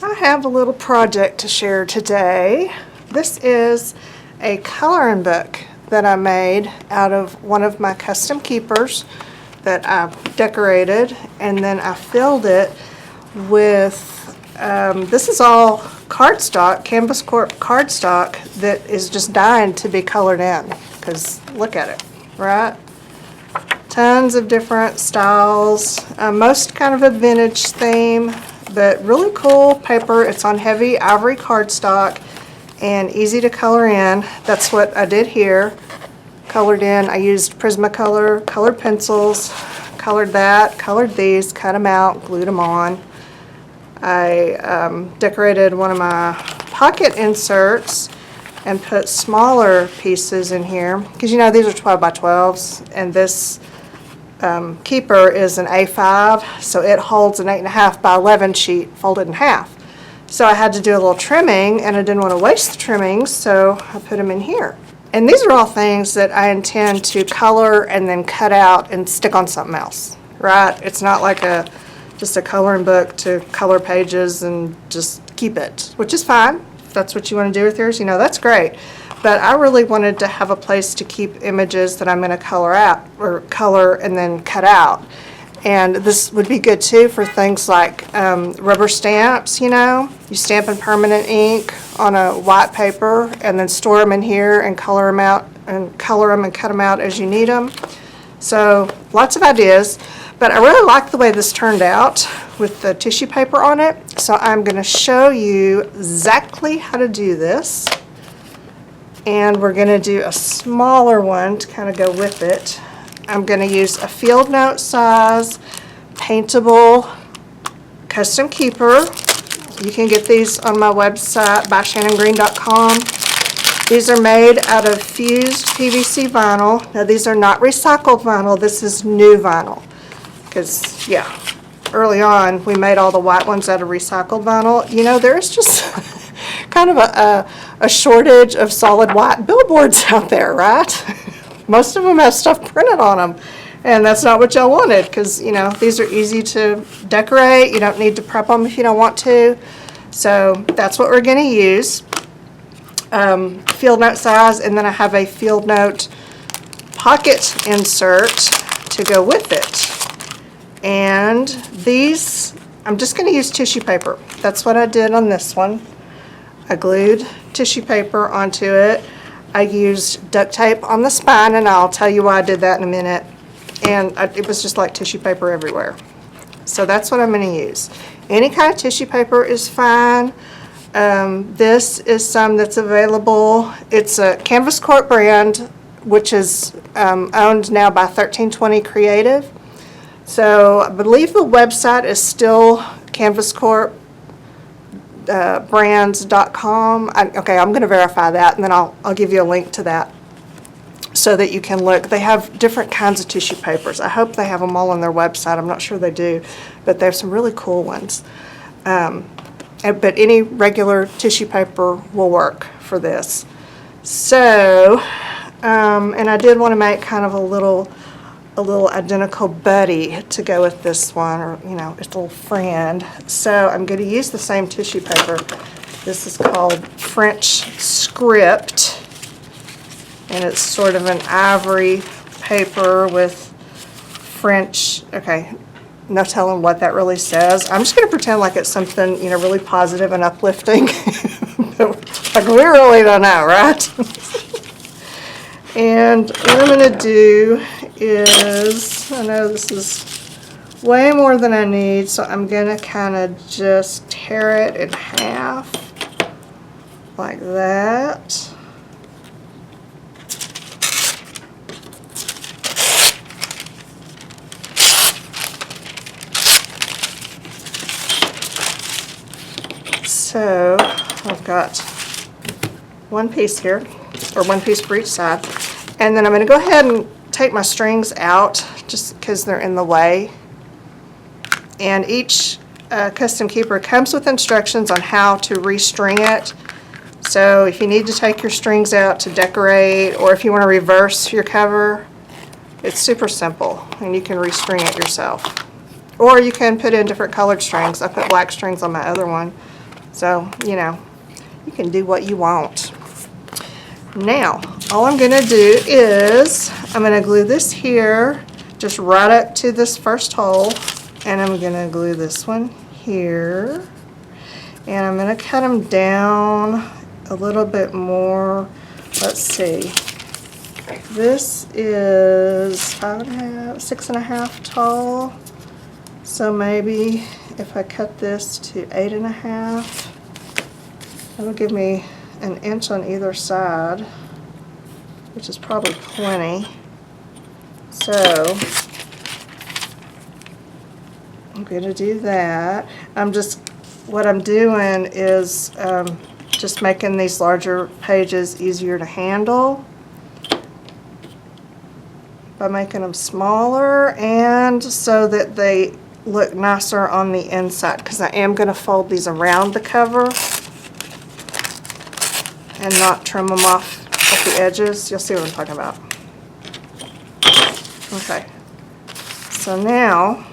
I have a little project to share today. This is a coloring book that I made out of one of my custom keepers that I decorated, and then I filled it with, this is all cardstock, Canvas Corp cardstock that is just dying to be colored in, because look at it, right? Tons of different styles, most kind of a vintage theme, but really cool paper. It's on heavy ivory cardstock and easy to color in. That's what I did here. Colored in, I used Prismacolor colored pencils, colored that, colored these, cut them out, glued them on. I decorated one of my pocket inserts and put smaller pieces in here, because you know these are 12 by 12s, and this keeper is an A5, so it holds an 8.5 by 11 sheet folded in half. So I had to do a little trimming, and I didn't want to waste the trimmings, so I put them in here. And these are all things that I intend to color and then cut out and stick on something else, right? It's not like just a coloring book to color pages and just keep it, which is fine. If that's what you want to do with yours, you know, that's great. But I really wanted to have a place to keep images that I'm going to color out, or color and then cut out. And this would be good too for things like rubber stamps, you know. You stamp in permanent ink on a white paper and then store them in here and color them out and color them and cut them out as you need them. So lots of ideas. But I really like the way this turned out with the tissue paper on it. So I'm going to show you exactly how to do this. And we're going to do a smaller one to kind of go with it. I'm going to use a field note size Paintable Custom Keeper. You can get these on my website, byshannongreen.com. These are made out of fused PVC vinyl. Now these are not recycled vinyl, this is new vinyl. Because, yeah, early on we made all the white ones out of recycled vinyl. You know, there's just kind of a shortage of solid white billboards out there, right? Most of them have stuff printed on them, and that's not what y'all wanted, because, you know, these are easy to decorate. You don't need to prep them if you don't want to. So that's what we're going to use. Field note size, and then I have a field note pocket insert to go with it. And these, I'm just going to use tissue paper. That's what I did on this one. I glued tissue paper onto it. I used duct tape on the spine, and I'll tell you why I did that in a minute. And it was just like tissue paper everywhere. So that's what I'm going to use. Any kind of tissue paper is fine. This is some that's available. It's a Canvas Corp brand, which is owned now by 1320 Creative. So I believe the website is still Canvas Corp. brands.com. Okay, I'm going to verify that, and then I'll give you a link to that so that you can look. They have different kinds of tissue papers. I hope they have them all on their website. I'm not sure they do, but they have some really cool ones. But any regular tissue paper will work for this. So, and I did want to make kind of a little identical buddy to go with this one, or, you know, its little friend. So I'm going to use the same tissue paper. This is called French Script, and it's sort of an ivory paper with French, okay, no telling what that really says. I'm just going to pretend like it's something, you know, really positive and uplifting. Like, we really don't know, right? And what I'm going to do is, I know this is way more than I need, so I'm going to kind of just tear it in half like that. So I've got one piece here, or one piece for each side. And then I'm going to go ahead and take my strings out just because they're in the way. And each custom keeper comes with instructions on how to restring it. So if you need to take your strings out to decorate, or if you want to reverse your cover, it's super simple, and you can restring it yourself. Or you can put in different colored strings. I put black strings on my other one So, you know, you can do what you want. Now, all I'm gonna do is, I'm gonna glue this here, just right up to this first hole, and I'm gonna glue this one here, and I'm gonna cut them down a little bit more. Let's see. This is 5.5, 6.5 tall. So maybe if I cut this to 8.5, that'll give me an inch on either side, which is probably plenty. So I'm going to do that. What I'm doing is just making these larger pages easier to handle by making them smaller, and so that they look nicer on the inside, because I am going to fold these around the cover and not trim them off the edges. You'll see what I'm talking about. Okay, so now,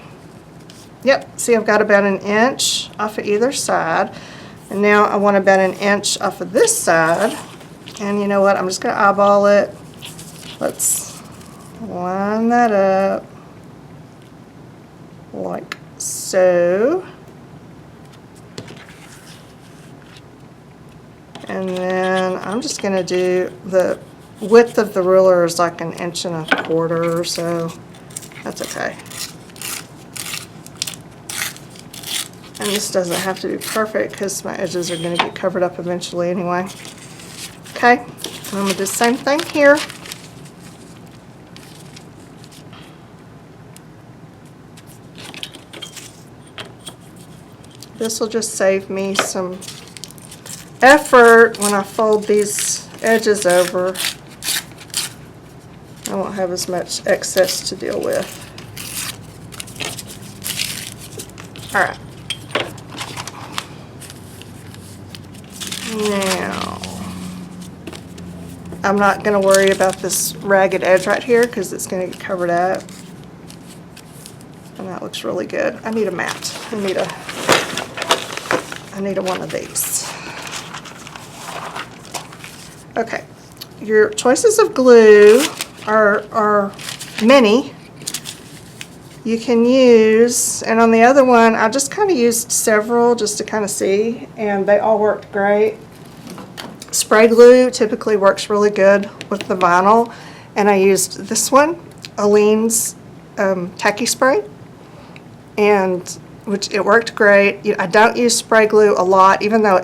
yep, see I've got about an inch off of either side, and now I want about an inch off of this side, and you know what, I'm just going to eyeball it. Let's line that up like so, and then I'm just going to do the width of the ruler is like 1.25 inches or so. That's okay. And this doesn't have to be perfect because my edges are going to get covered up eventually anyway. Okay, and I'm going to do the same thing here. This will just save me some effort when I fold these edges over. I won't have as much excess to deal with. Alright. Now, I'm not going to worry about this ragged edge right here because it's going to get covered up. And that looks really good. I need a mat. I need one of these. Okay, your choices of glue are many. You can use, and on the other one, I just kind of used several just to kind of see, and they all worked great. Spray glue typically works really good with the vinyl, and I used this one, Aleene's Tacky Spray, and which it worked great. I don't use spray glue a lot, even though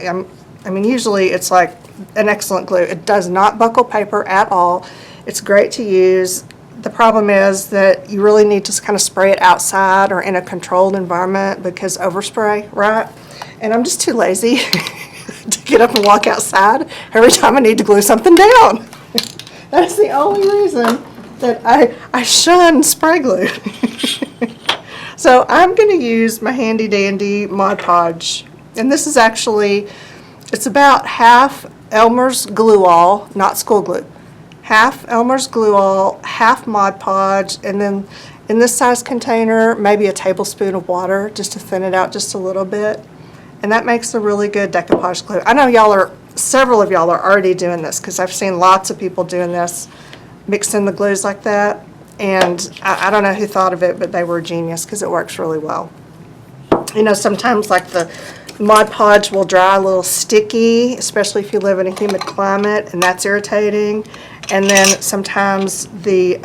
I mean usually it's like an excellent glue. It does not buckle paper at all. It's great to use. The problem is that you really need to kind of spray it outside or in a controlled environment because overspray, right? And I'm just too lazy to get up and walk outside every time I need to glue something down. That's the only reason that I shun spray glue. So I'm going to use my handy dandy Mod Podge, and this is actually, it's about half Elmer's Glue All, not school glue, half Elmer's Glue All, half Mod Podge, and then in this size container, maybe a tablespoon of water just to thin it out just a little bit, and that makes a really good decoupage glue. I know several of y'all are already doing this because I've seen lots of people doing this, mixing the glues like that. And I don't know who thought of it, but they were a genius because it works really well. You know, sometimes like the Mod Podge will dry a little sticky, especially if you live in a humid climate, and that's irritating. And then sometimes the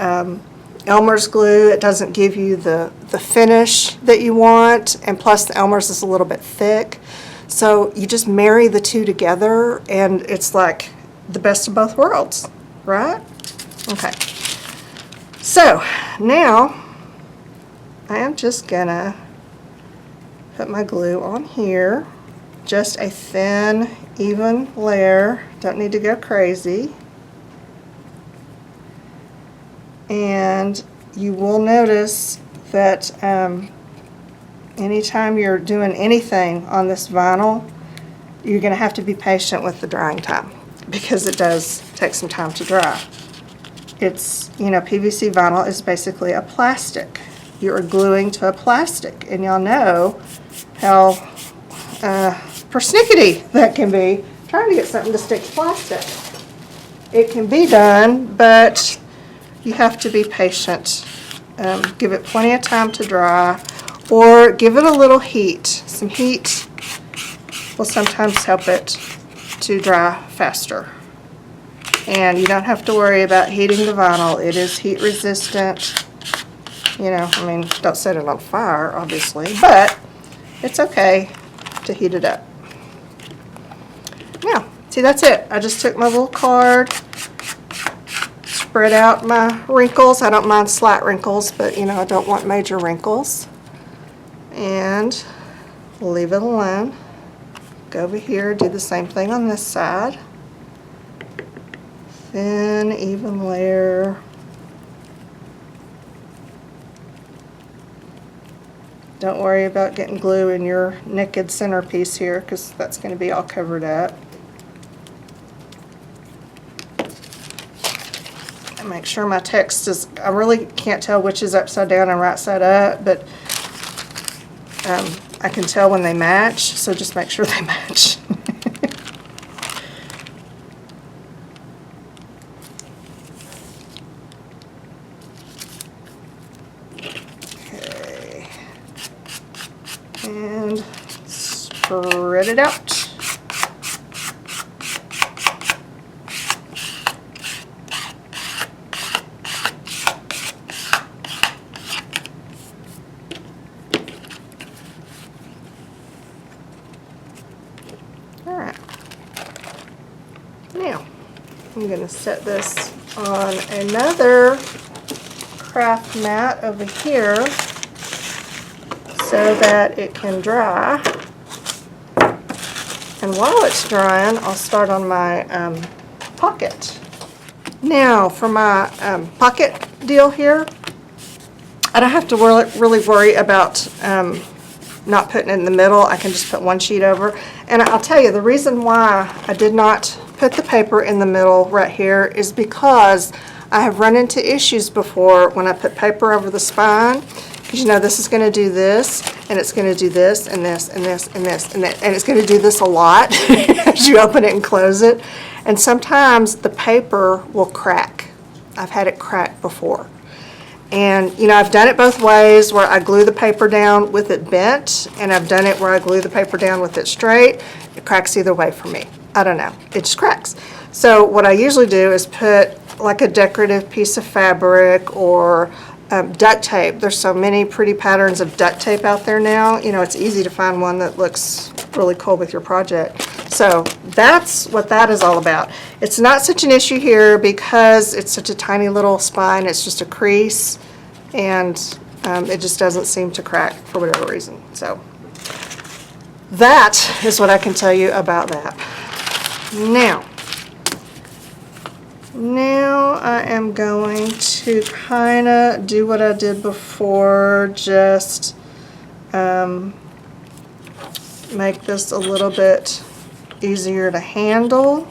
Elmer's glue, it doesn't give you the finish that you want, and plus the Elmer's is a little bit thick. So you just marry the two together, and it's like the best of both worlds, right? Okay. So now I am just gonna put my glue on here, just a thin, even layer, don't need to go crazy. And you will notice that anytime you're doing anything on this vinyl, you're gonna have to be patient with the drying time because it does take some time to dry. It's, you know, PVC vinyl is basically a plastic. You're gluing to a plastic, and y'all know how persnickety that can be trying to get something to stick to plastic. It can be done, but you have to be patient. Give it plenty of time to dry, or give it a little heat. Some heat will sometimes help it to dry faster. And you don't have to worry about heating the vinyl. It is heat resistant. You know, I mean, don't set it on fire, obviously, but it's okay to heat it up. Now, see, that's it. I just took my little card, spread out my wrinkles. I don't mind slight wrinkles, but you know, I don't want major wrinkles. And leave it alone. Go over here, do the same thing on this side. Thin, even layer. Don't worry about getting glue in your naked centerpiece here, because that's going to be all covered up. And make sure my text is, I really can't tell which is upside down and right side up, but I can tell when they match, so just make sure they match. Okay. And spread it out. Now, I'm going to set this on another craft mat over here so that it can dry. And while it's drying, I'll start on my pocket. Now, for my pocket deal here, I don't have to really worry about not putting it in the middle. I can just put one sheet over. And I'll tell you, the reason why I did not put the paper in the middle right here is because I have run into issues before when I put paper over the spine, because you know this is going to do this, and it's going to do this, and this, and this, and this, and that, and it's going to do this a lot as you open it and close it. And sometimes the paper will crack. I've had it crack before. And you know, I've done it both ways, where I glue the paper down with it bent, and I've done it where I glue the paper down with it straight. It cracks either way for me. I don't know, it just cracks. So what I usually do is put like a decorative piece of fabric or duct tape. There's so many pretty patterns of duct tape out there now. You know, it's easy to find one that looks really cool with your project. So that's what that is all about. It's not such an issue here because it's such a tiny little spine. It's just a crease, and it just doesn't seem to crack for whatever reason. So that is what I can tell you about that. Now I am going to kind of do what I did before, just make this a little bit easier to handle.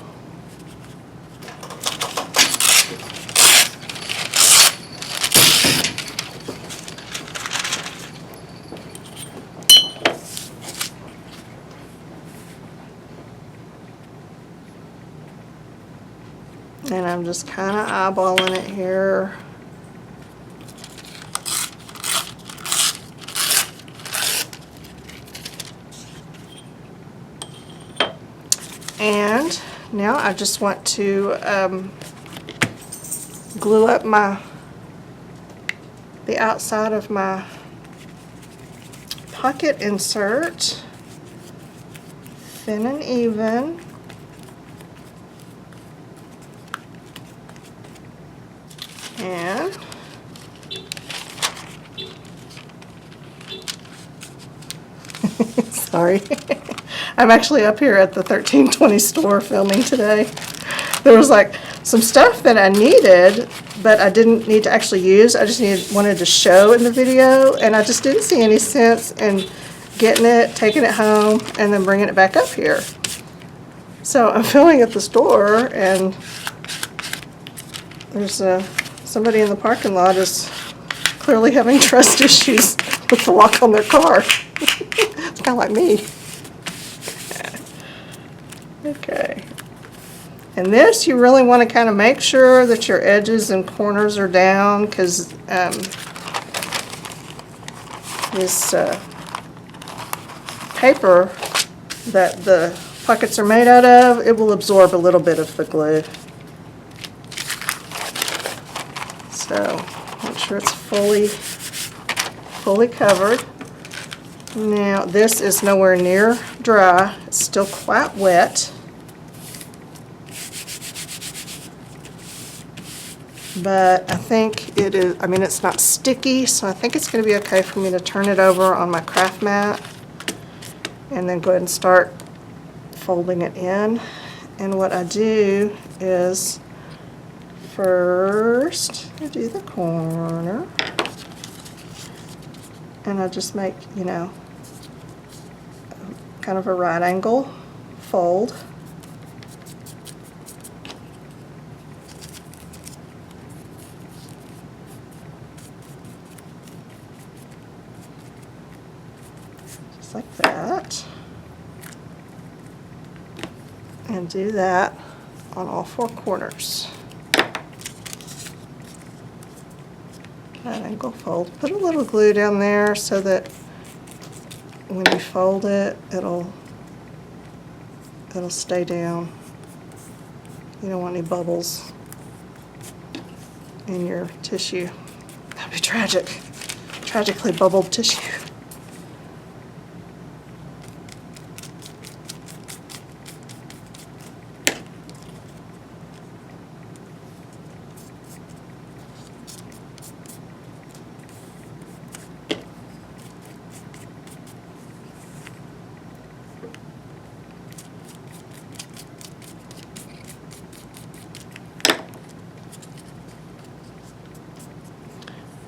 And I'm just kind of eyeballing it here. And now I just want to glue up the outside of my pocket insert, thin and even. And sorry, I'm actually up here at the 1320 store filming today. There was like some stuff that I needed, but I didn't need to actually use. I just wanted to show in the video, and I just didn't see any sense in getting it, taking it home, and then bringing it back up here. So I'm filming at the store, and there's somebody in the parking lot is clearly having trust issues with the lock on their car. It's kind of like me. Okay. And this, you really want to kind of make sure that your edges and corners are down, because this paper that the pockets are made out of, it will absorb a little bit of the glue. So make sure it's fully covered. Now this is nowhere near dry. It's still quite wet. But I think it is, I mean, it's not sticky, so I think it's going to be okay for me to turn it over on my craft mat and then go ahead and start folding it in. And what I do is first I do the corner, and I just make, you know, kind of a right angle fold. Like that, and do that on all four corners. Right angle fold. Put a little glue down there so that when you fold it, it'll stay down. You don't want any bubbles in your tissue. That'd be tragic. Tragically bubbled tissue.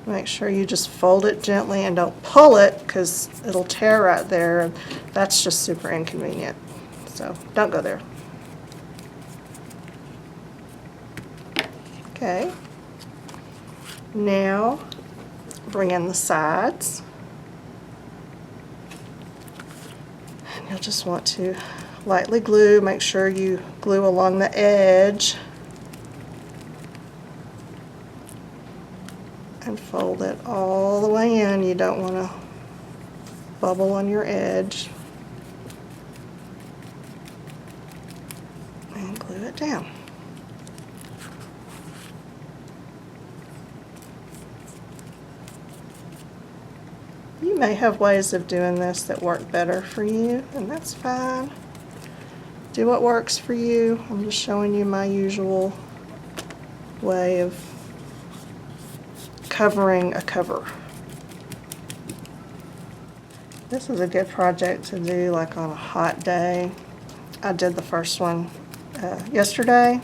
Make sure you just fold it gently and don't pull it, because it'll tear right there. That's just super inconvenient. So don't go there. Okay. Now bring in the sides. And you'll just want to lightly glue. Make sure you glue along the edge. And fold it all the way in. You don't want to bubble on your edge. And glue it down. You may have ways of doing this that work better for you, and that's fine. Do what works for you. I'm just showing you my usual way of covering a cover. This is a good project to do like on a hot day. I did the first one yesterday,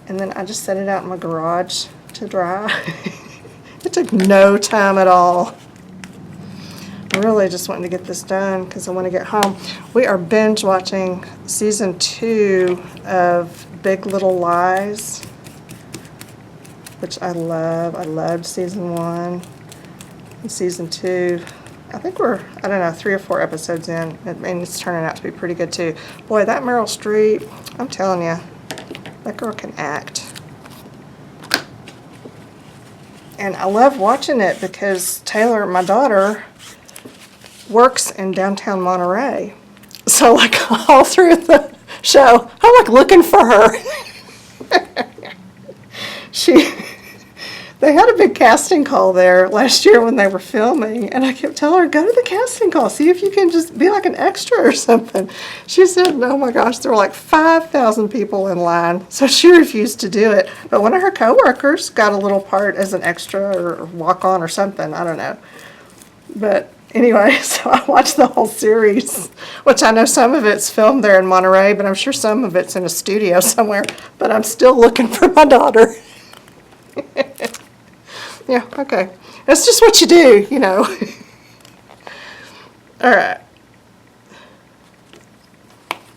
and then I just set it out in my garage to dry. It took no time at all. I really just wanted to get this done because I want to get home. We are binge watching season 2 of Big Little Lies, which I love. I loved season 1 and season 2. I think we're, I don't know, 3 or 4 episodes in, and it's turning out to be pretty good too. Boy, that Meryl Streep, I'm telling you, that girl can act. And I love watching it because Taylor, my daughter, works in downtown Monterey. So like all through the show, I'm like looking for her. They had a big casting call there last year when they were filming, and I kept telling her, go to the casting call, see if you can just be like an extra or something. She said, oh my gosh, there were like 5,000 people in line, so she refused to do it. But one of her coworkers got a little part as an extra or walk on or something, I don't know. But anyway, so I watched the whole series, which I know some of it's filmed there in Monterey, but I'm sure some of it's in a studio somewhere. But I'm still looking for my daughter. Yeah, okay. That's just what you do, you know. All right.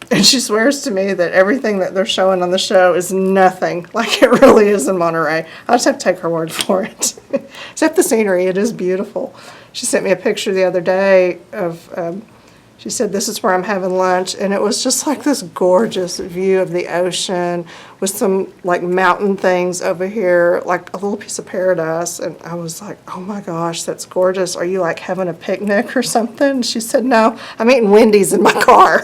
And she swears to me that everything that they're showing on the show is nothing like it really is in Monterey. I just have to take her word for it. Except the scenery, it is beautiful. She sent me a picture the other day of She said, this is where I'm having lunch, and it was just like this gorgeous view of the ocean with some like mountain things over here, like a little piece of paradise. And I was like, oh my gosh, that's gorgeous. Are you like having a picnic or something? She said, no, I'm eating Wendy's in my car.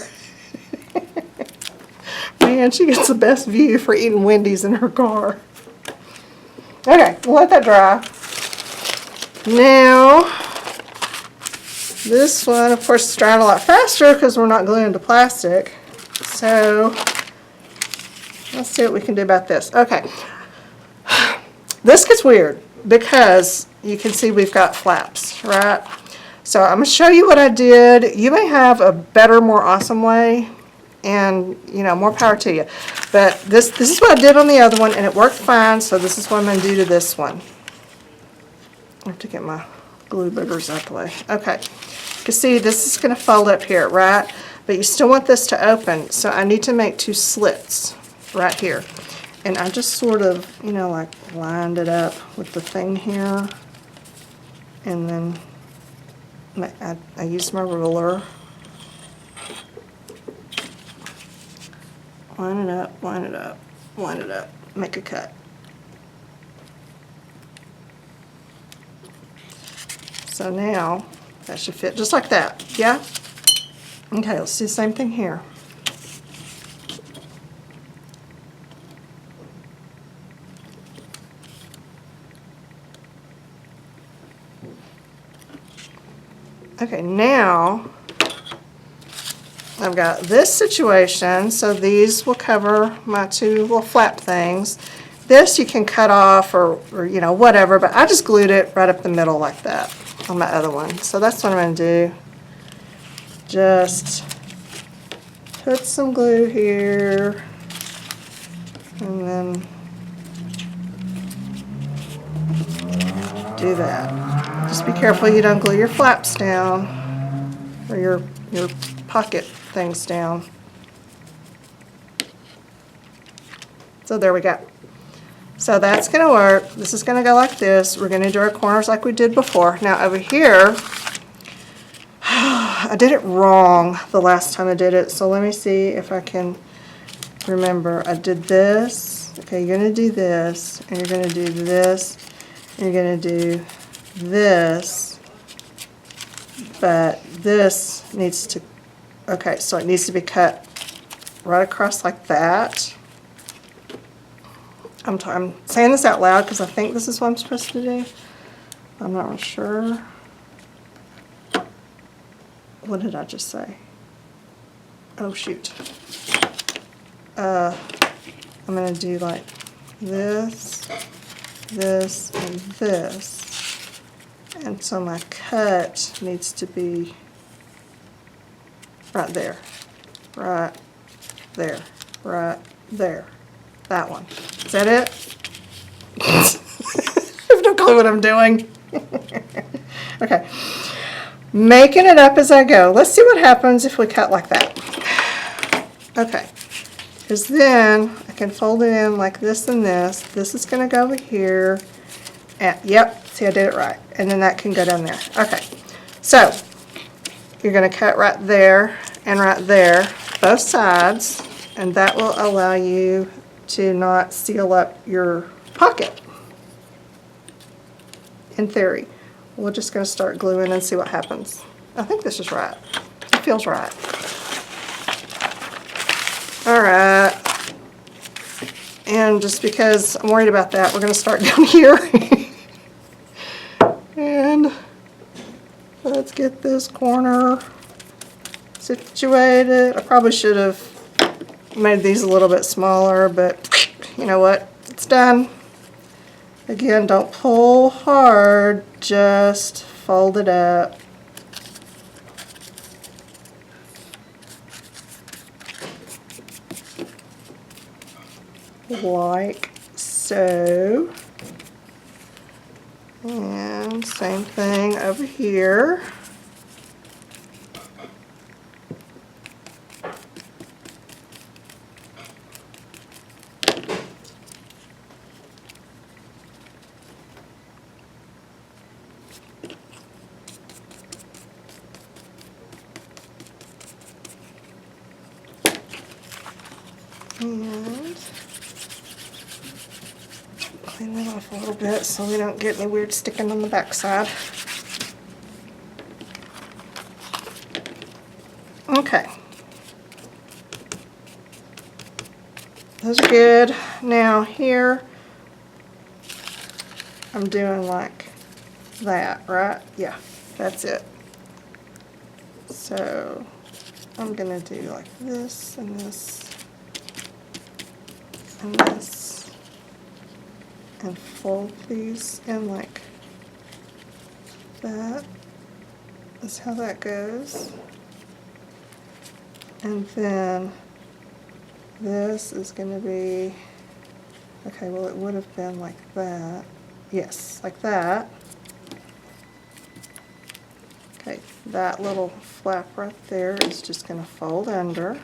Man, she gets the best view for eating Wendy's in her car. Okay, we'll let that dry. Now, this one, of course, is drying a lot faster because we're not gluing to plastic. So, let's see what we can do about this. Okay, this gets weird because you can see we've got flaps, right? So I'm going to show you what I did. You may have a better, more awesome way, and you know, more power to you. But this is what I did on the other one, and it worked fine. So this is what I'm going to do to this one. I have to get my glue boogers out the way. Okay, you can see this is going to fold up here, right? But you still want this to open, so I need to make 2 slits right here. And I just sort of, you know, like lined it up with the thing here. And then I used my ruler. Line it up, line it up, line it up, make a cut. So now, that should fit just like that, yeah? Okay, let's do the same thing here. Okay, now, I've got this situation, so these will cover my 2 little flap things. This you can cut off or you know, whatever, but I just glued it right up the middle like that on my other one. So that's what I'm going to do. Just put some glue here, and then do that. Just be careful you don't glue your flaps down, or your pocket things down. So there we go. So that's going to work. This is going to go like this. We're going to do our corners like we did before. Now over here, I did it wrong the last time I did it, so let me see if I can remember. I did this. Okay, you're going to do this, and you're going to do this, and you're going to do this, but this needs to, okay, so it needs to be cut right across like that. I'm saying this out loud because I think this is what I'm supposed to do. I'm not really sure. What did I just say? Oh shoot. I'm going to do like this, this, and this. And so my cut needs to be right there, right there, right there. That one. Is that it? I have no clue what I'm doing. Okay. Making it up as I go. Let's see what happens if we cut like that. Okay. Because then I can fold it in like this and this. This is going to go over here. And, yep. See, I did it right. And then that can go down there. Okay. So, you're going to cut right there and right there, both sides. And that will allow you to not seal up your pocket, in theory. We're just going to start gluing and see what happens. I think this is right. It feels right. Alright. And just because I'm worried about that, we're going to start down here. And let's get this corner situated. I probably should have made these a little bit smaller, but you know what? It's done. Again, don't pull hard, just fold it up. Like so. And same thing over here. And clean that off a little bit so we don't get any weird sticking on the back side. Okay. Those are good. Now here, I'm doing like that, right? Yeah, that's it. So I'm gonna do like this and this and this and fold these in like that. That's how that goes. And then this is going to be, okay, well it would have been like that. Yes, like that. Okay, that little flap right there is just going to fold under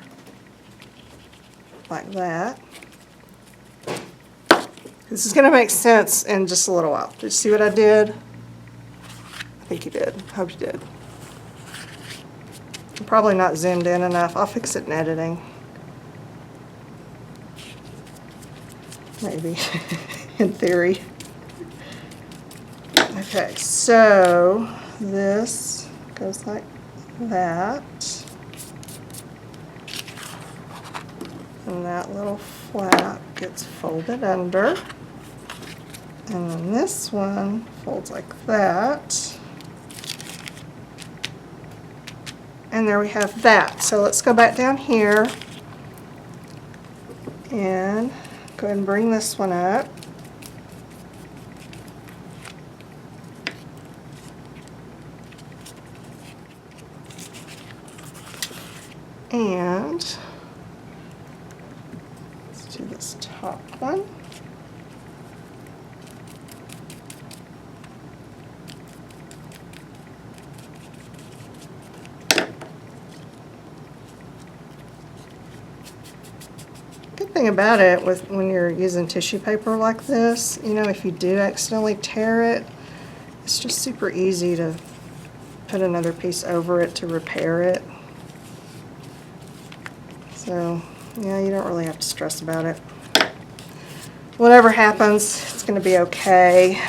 like that. This is going to make sense in just a little while. Did you see what I did? I think you did. Hope you did. I'm probably not zoomed in enough. I'll fix it in editing. Maybe, in theory. Okay, so this goes like that. And that little flap gets folded under. And then this one folds like that. And there we have that. So let's go back down here and go ahead and bring this one up. And let's do this top one. Good thing about it with when you're using tissue paper like this, you know, if you do accidentally tear it, it's just super easy to put another piece over it to repair it. So, yeah, you don't really have to stress about it. Whatever happens, it's going to be okay.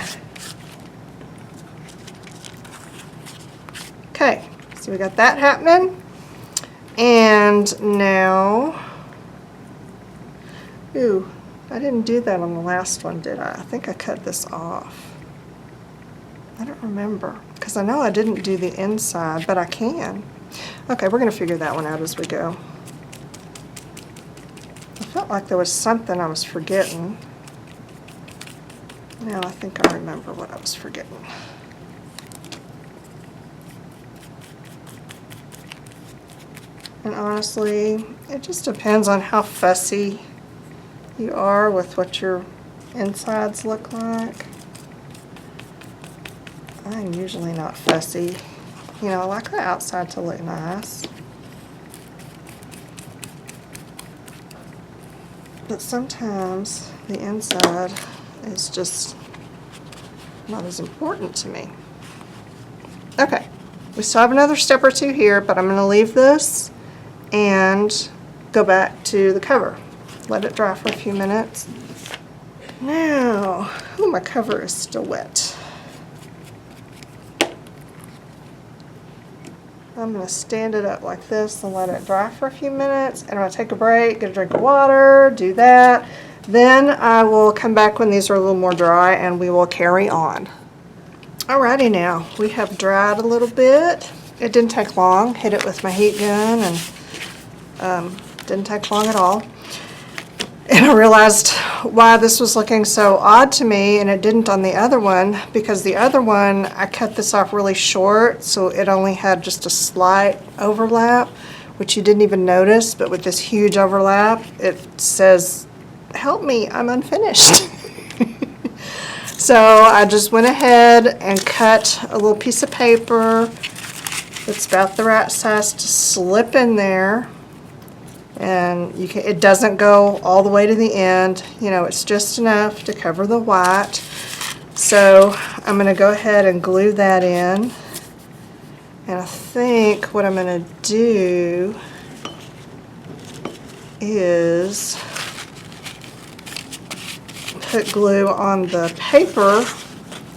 Okay, so we got that happening. And now, ooh, I didn't do that on the last one, did I? I think I cut this off. I don't remember, because I know I didn't do the inside, but I can. Okay, we're going to figure that one out as we go. I felt like there was something I was forgetting. Now I think I remember what I was forgetting. And honestly, it just depends on how fussy you are with what your insides look like. I'm usually not fussy. You know, I like the outside to look nice. But sometimes the inside is just not as important to me. Okay, we still have another step or two here, but I'm going to leave this and go back to the cover. Let it dry for a few minutes. Now, oh, my cover is still wet. I'm going to stand it up like this and let it dry for a few minutes. And I'm going to take a break, get a drink of water, do that. Then I will come back when these are a little more dry and we will carry on. Alrighty, now we have dried a little bit. It didn't take long. Hit it with my heat gun and didn't take long at all. And I realized why this was looking so odd to me, and it didn't on the other one, because the other one I cut this off really short, so it only had just a slight overlap, which you didn't even notice, but with this huge overlap, it says, "Help me, I'm unfinished." So I just went ahead and cut a little piece of paper that's about the right size to slip in there. And you can, it doesn't go all the way to the end, you know, it's just enough to cover the white. So I'm going to go ahead and glue that in. And I think what I'm going to do is put glue on the paper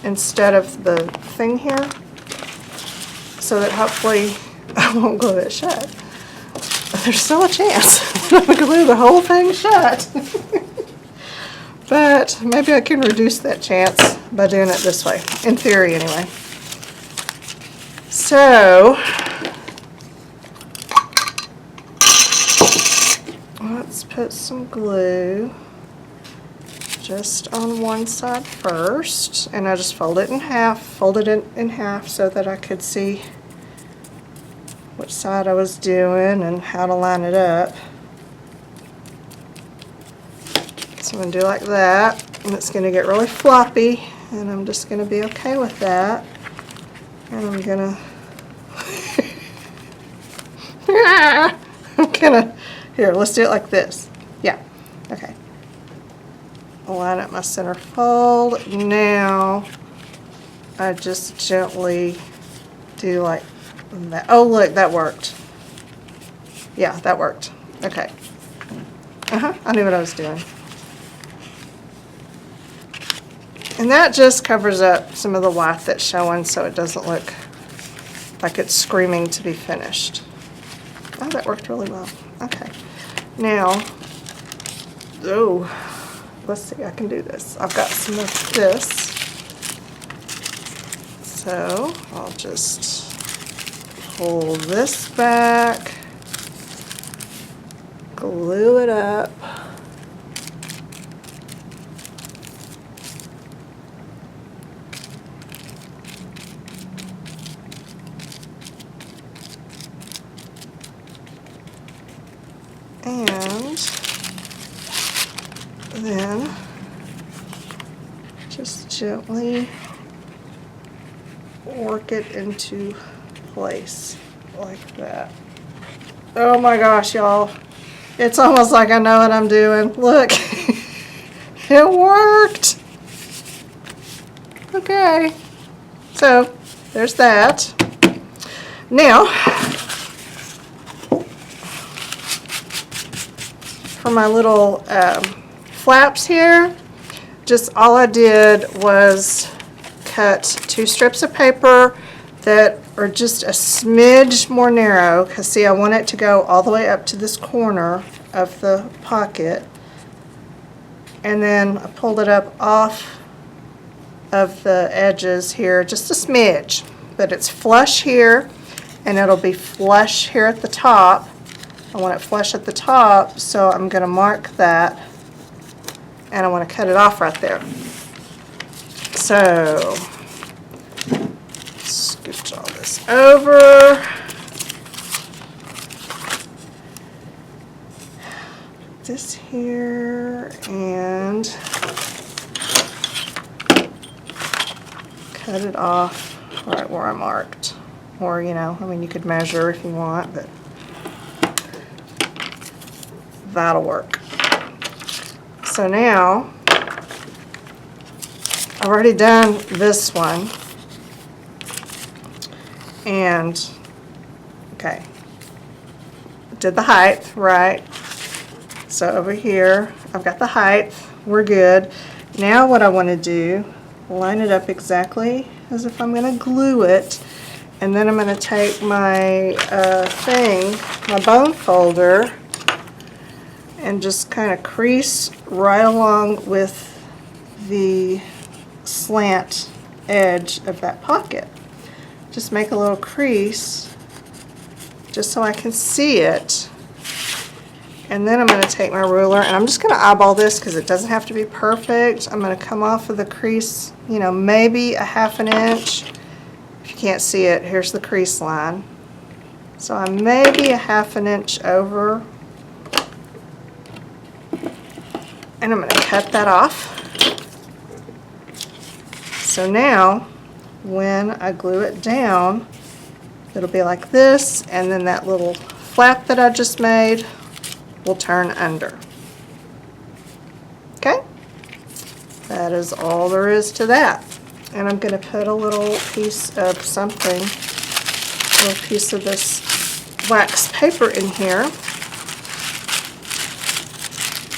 instead of the thing here, so that hopefully I won't glue it shut. But there's still a chance that I'm going to glue the whole thing shut. But maybe I can reduce that chance by doing it this way, in theory anyway. So, let's put some glue just on one side first, and I just folded it in half so that I could see which side I was doing and how to line it up. So I'm going to do like that, and it's going to get really floppy, and I'm just going to be okay with that. And I'm going to, here, let's do it like this. Yeah, okay. I'll line up my center fold. Now, I just gently do like that. Oh, look, that worked. Yeah, that worked. Okay. I knew what I was doing. And that just covers up some of the white that's showing so it doesn't look like it's screaming to be finished. Oh, that worked really well. Okay. Now, oh, let's see, I can do this. I've got some of this. So I'll just pull this back, glue it up. And then just gently work it into place like that. Oh my gosh, y'all. It's almost like I know what I'm doing. Look, it worked. Okay, so there's that. Now, for my little flaps here, just all I did was cut 2 strips of paper that are just a smidge more narrow, because see, I want it to go all the way up to this corner of the pocket, and then I pulled it up off of the edges here just a smidge, but it's flush here and it'll be flush here at the top. I want it flush at the top, so I'm going to mark that, and I want to cut it off right there. So, scooch all this over. Put this here, and cut it off right where I marked. Or, you know, I mean, you could measure if you want, but that'll work. So now, I've already done this one, and, okay, did the height, right? So over here, I've got the height, we're good. Now what I want to do, line it up exactly as if I'm going to glue it, and then I'm going to take my my bone folder, and just kind of crease right along with the slant edge of that pocket. Just make a little crease just so I can see it. And then I'm going to take my ruler, and I'm just going to eyeball this because it doesn't have to be perfect. I'm going to come off of the crease, you know, maybe a ½ inch. If you can't see it, here's the crease line. So I'm maybe a ½ inch over. And I'm going to cut that off. So now, when I glue it down, it'll be like this, and then that little flap that I just made will turn under. Okay? That is all there is to that. And I'm going to put a little piece of something, a little piece of this wax paper in here,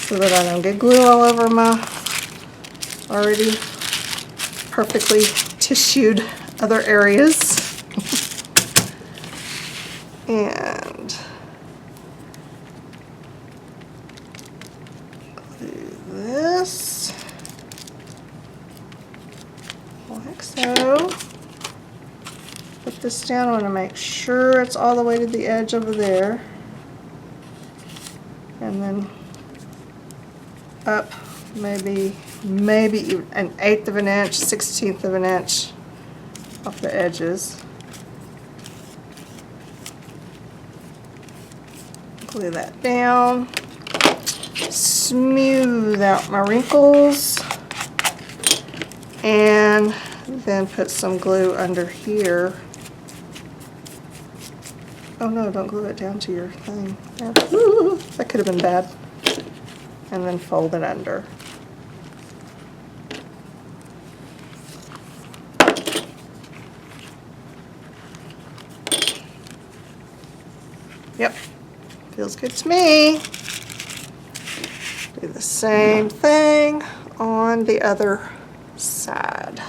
so that I don't get glue all over my already perfectly tissued other areas. And glue this like so. Put this down. I want to make sure it's all the way to the edge over there. And then up maybe even an 1/8 of an inch, 1/16 of an inch off the edges. Glue that down. Smooth out my wrinkles. And then put some glue under here. Oh no, don't glue it down to your thing. There. Ooh, that could have been bad. And then fold it under. Yep, feels good to me. Do the same thing on the other side.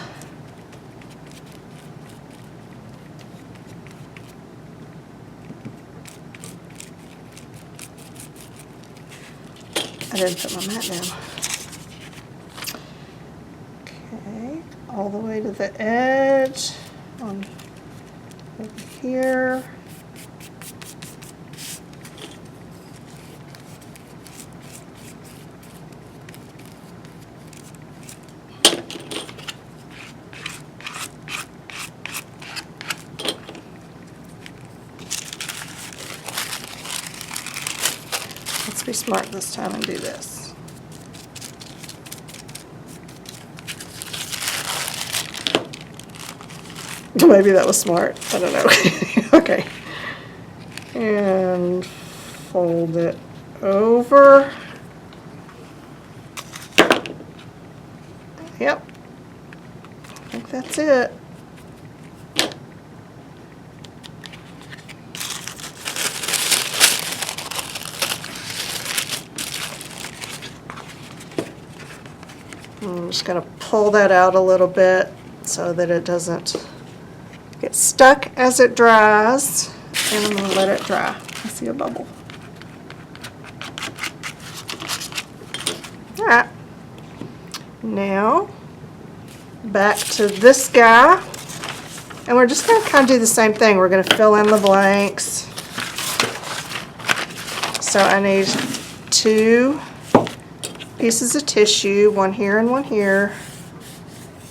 I didn't put my mat down. Okay, all the way to the edge, on over here. Let's be smart this time and do this. Maybe that was smart. I don't know. Okay. And fold it over. Yep. I think that's it. I'm just going to pull that out a little bit so that it doesn't get stuck as it dries, and I'm going to let it dry. I see a bubble. Alright, now back to this guy, and we're just going to kind of do the same thing. We're going to fill in the blanks. So I need 2 pieces of tissue, one here and one here,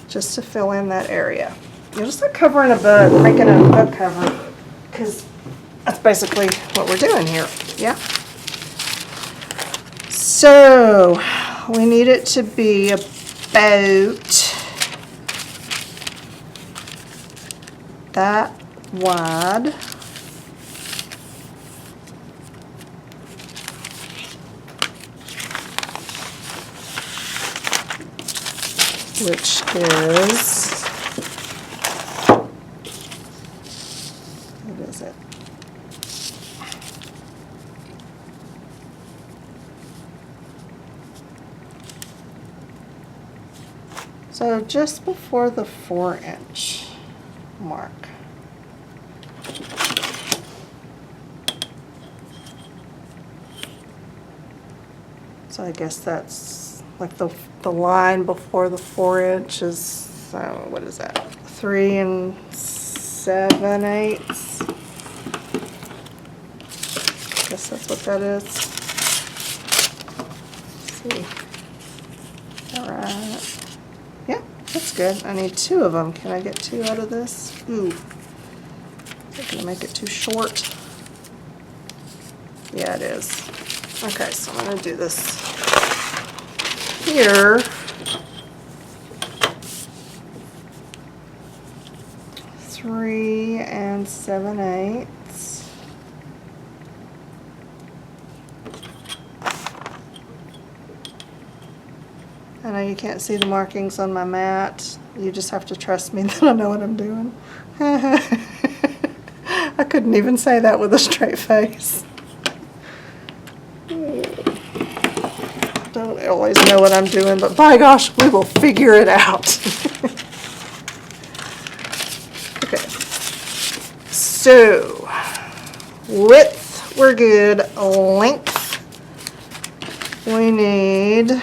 just to fill in that area. You're just like covering a book, making a book cover, because that's basically what we're doing here. Yeah. So we need it to be about that wide. Which is, what is it? So just before the 4-inch mark. So I guess that's like the line before the 4-inch is, so what is that? 3 7/8. Guess that's what that is. Let's see. All right. Yeah, that's good. I need 2 of them. Can I get 2 out of this? Ooh. Is that gonna make it too short? Yeah, it is. Okay, so I'm gonna do this here. 3 7/8. I know you can't see the markings on my mat. You just have to trust me that I know what I'm doing. I couldn't even say that with a straight face. Don't always know what I'm doing, but by gosh, we will figure it out. Okay. So, width, we're good. Length, we need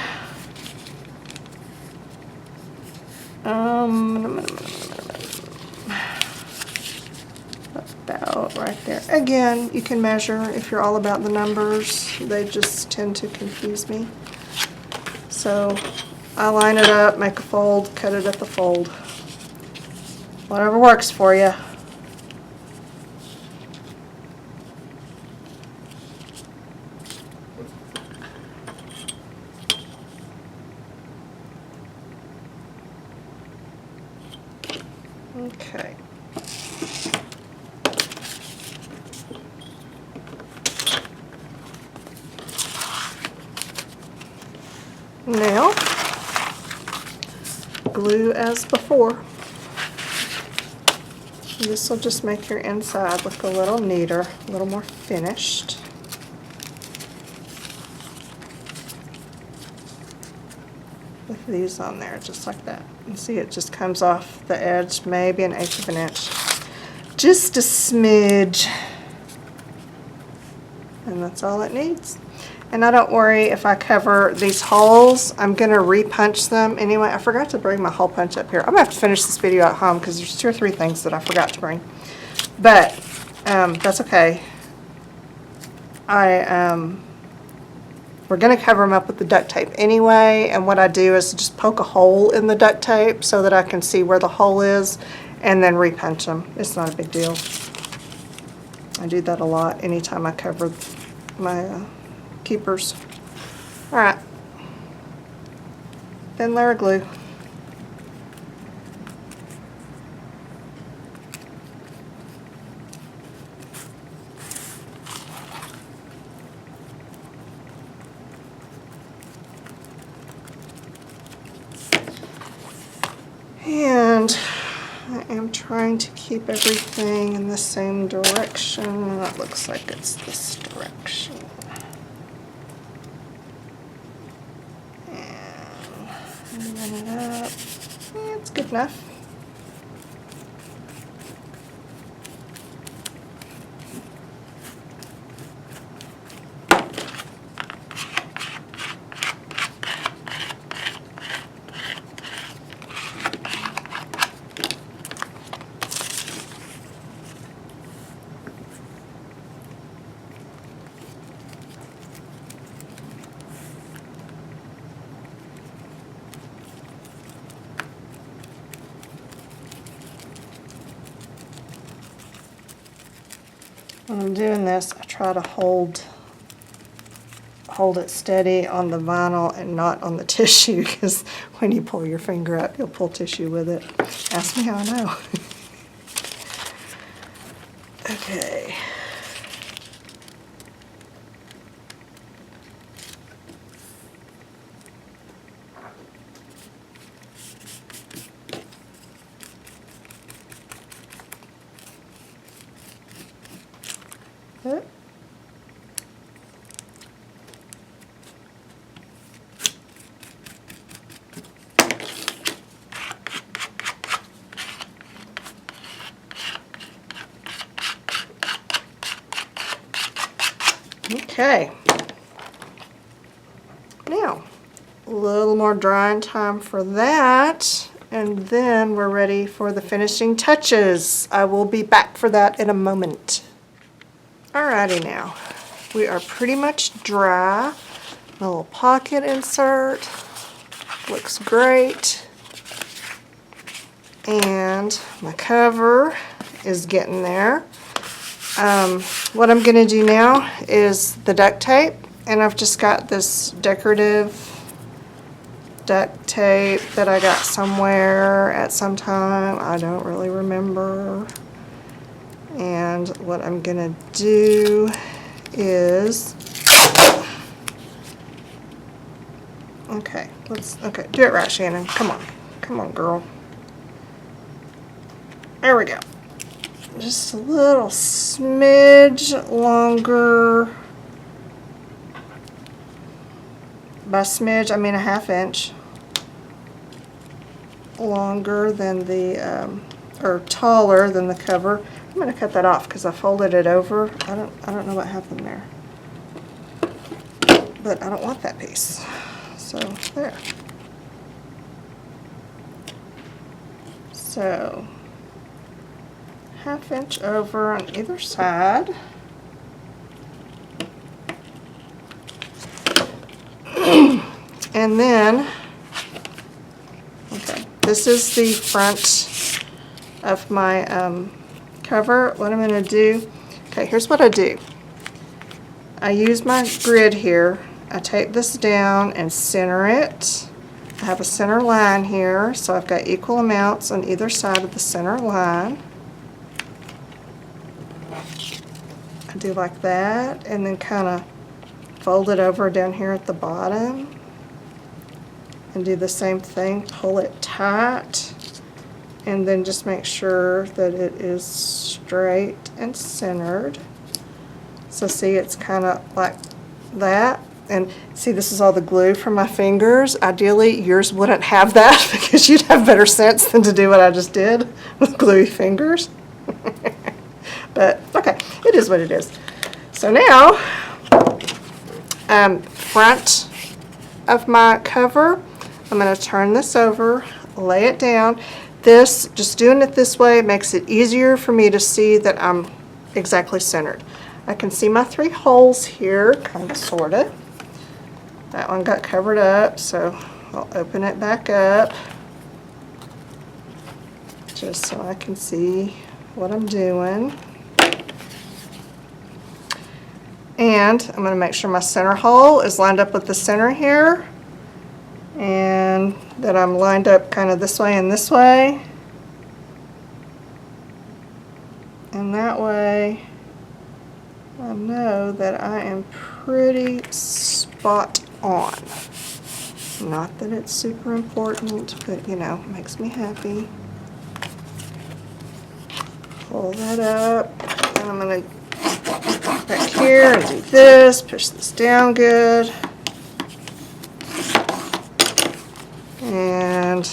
about right there. Again, you can measure if you're all about the numbers. They just tend to confuse me. So I line it up, make a fold, cut it at the fold. Whatever works for you. Okay. Now, glue as before. This will just make your inside look a little neater, a little more finished. With these on there, just like that. You see it just comes off the edge, maybe 1/8 of an inch. Just a smidge. And that's all it needs. And I don't worry if I cover these holes. I'm going to repunch them anyway. I forgot to bring my hole punch up here. I'm going to have to finish this video at home because there's 2 or 3 things that I forgot to bring. But that's okay. We're going to cover them up with the duct tape anyway. And what I do is just poke a hole in the duct tape so that I can see where the hole is and then repunch them. It's not a big deal. I do that a lot anytime I cover my keepers. All right, thin layer of glue. And I am trying to keep everything in the same direction. That looks like it's this direction. Run it up. Yeah, it's good enough. When I'm doing this, I try to hold it steady on the vinyl and not on the tissue, because when you pull your finger up, you'll pull tissue with it. Ask me how I know. Okay. Yep. Okay. Now, a little more drying time for that, and then we're ready for the finishing touches. I will be back for that in a moment. Alrighty now, we are pretty much dry. A little pocket insert, looks great. And my cover is getting there. What I'm gonna do now is the duct tape, and I've just got this decorative duct tape that I got somewhere at some time. I don't really remember. And what I'm gonna do is, okay, do it right, Shannon. Come on, girl. There we go. Just a little smidge longer by smidge, I mean a 1/2 inch longer than the, or taller than the cover. I'm going to cut that off because I folded it over. I don't know what happened there. But I don't want that piece. So there. So 1/2 inch over on either side. And then, okay, this is the front of my cover. What I'm going to do, okay, here's what I do. I use my grid here. I tape this down and center it. I have a center line here, so I've got equal amounts on either side of the center line. I do like that, and then kind of fold it over down here at the bottom. And do the same thing, pull it tight, and then just make sure that it is straight and centered. So see, it's kind of like that. And see, this is all the glue from my fingers. Ideally, yours wouldn't have that because you'd have better sense than to do what I just did with gluey fingers. But okay, it is what it is. So now, front of my cover, I'm going to turn this over, lay it down. This, just doing it this way, makes it easier for me to see that I'm exactly centered. I can see my 3 holes here, kind of, sort of. That one got covered up, so I'll open it back up just so I can see what I'm doing. And I'm going to make sure my center hole is lined up with the center here, and that I'm lined up kind of this way and this way. And that way I know that I am pretty spot on. Not that it's super important, but you know, makes me happy. Pull that up, and I'm going to go back here and do this, push this down good. And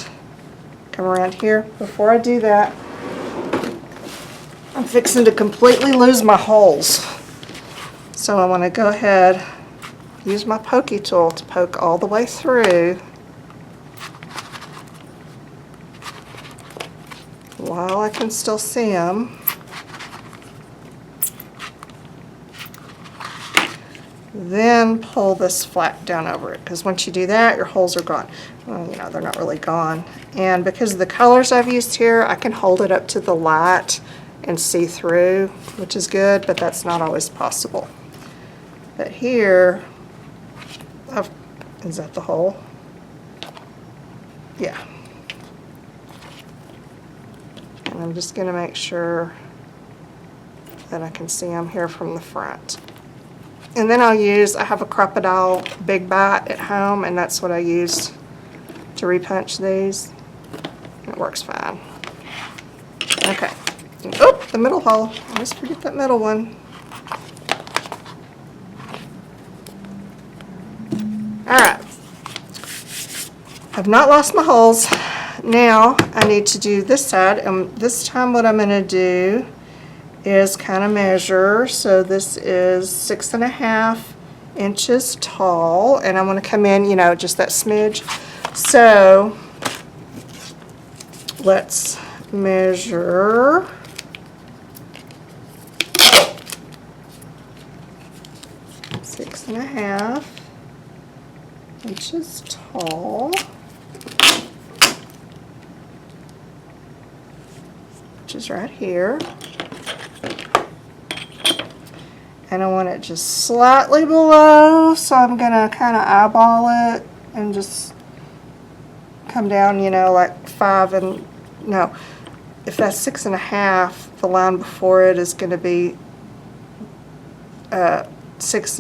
come around here. Before I do that, I'm fixing to completely lose my holes. So I want to go ahead, use my pokey tool to poke all the way through while I can still see them. Then pull this flap down over it, because once you do that, your holes are gone. Well, you know, they're not really gone. And because of the colors I've used here, I can hold it up to the light and see through, which is good, but that's not always possible. But here, is that the hole? Yeah. And I'm just going to make sure that I can see them here from the front. And then I have a crocodile big bite at home, and that's what I use to repunch these. It works fine. Okay. Oh, the middle hole. I always forget that middle one. Alright. I've not lost my holes. Now I need to do this side. This time what I'm going to do is kind of measure. So this is 6.5 inches tall, and I'm going to come in, you know, just that smidge. So let's measure 6.5 inches tall, which is right here. And I want it just slightly below, so I'm going to kind of eyeball it and just come down, you know, like 5 and, no, if that's 6.5, the line before it is going to be 6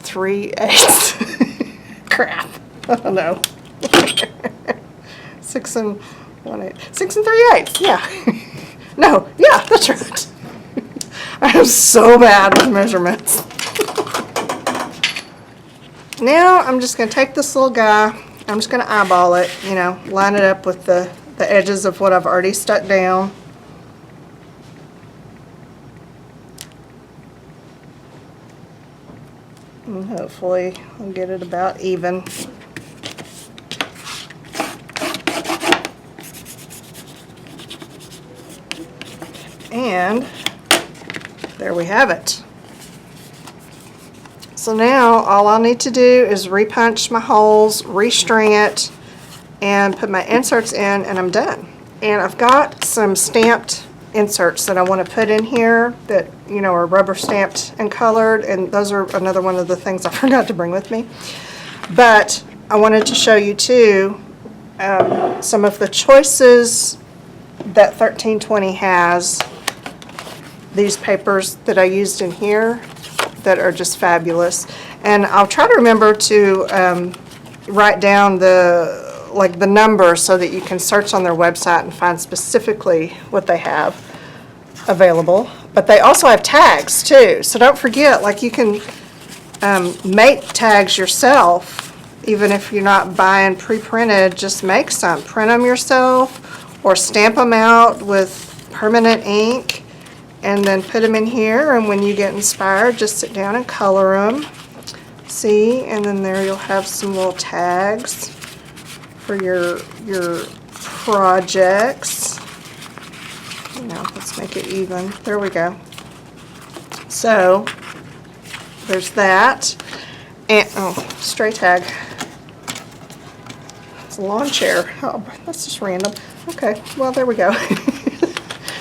3/8. Crap. I don't know. 6 3/8. Yeah. No, yeah, that's right. I am so bad with measurements. Now I'm just going to take this little guy, I'm just going to eyeball it, you know, line it up with the edges of what I've already stuck down. And hopefully I'll get it about even. And there we have it. So now all I'll need to do is repunch my holes, restring it, and put my inserts in, and I'm done. And I've got some stamped inserts that I want to put in here that, you know, are rubber stamped and colored, and those are another one of the things I forgot to bring with me. But I wanted to show you too some of the choices that 1320 has. These papers that I used in here that are just fabulous, and I'll try to remember to write down the number so that you can search on their website and find specifically what they have available. But they also have tags too, so don't forget, like, you can make tags yourself. Even if you're not buying pre-printed, just make some, print them yourself or stamp them out with permanent ink and then put them in here, and when you get inspired, just sit down and color them. See, and then there you'll have some little tags for your projects. Now let's make it even. There we go. So there's that, and oh, stray tag. It's a lawn chair. Oh, that's just random. Okay, well, there we go.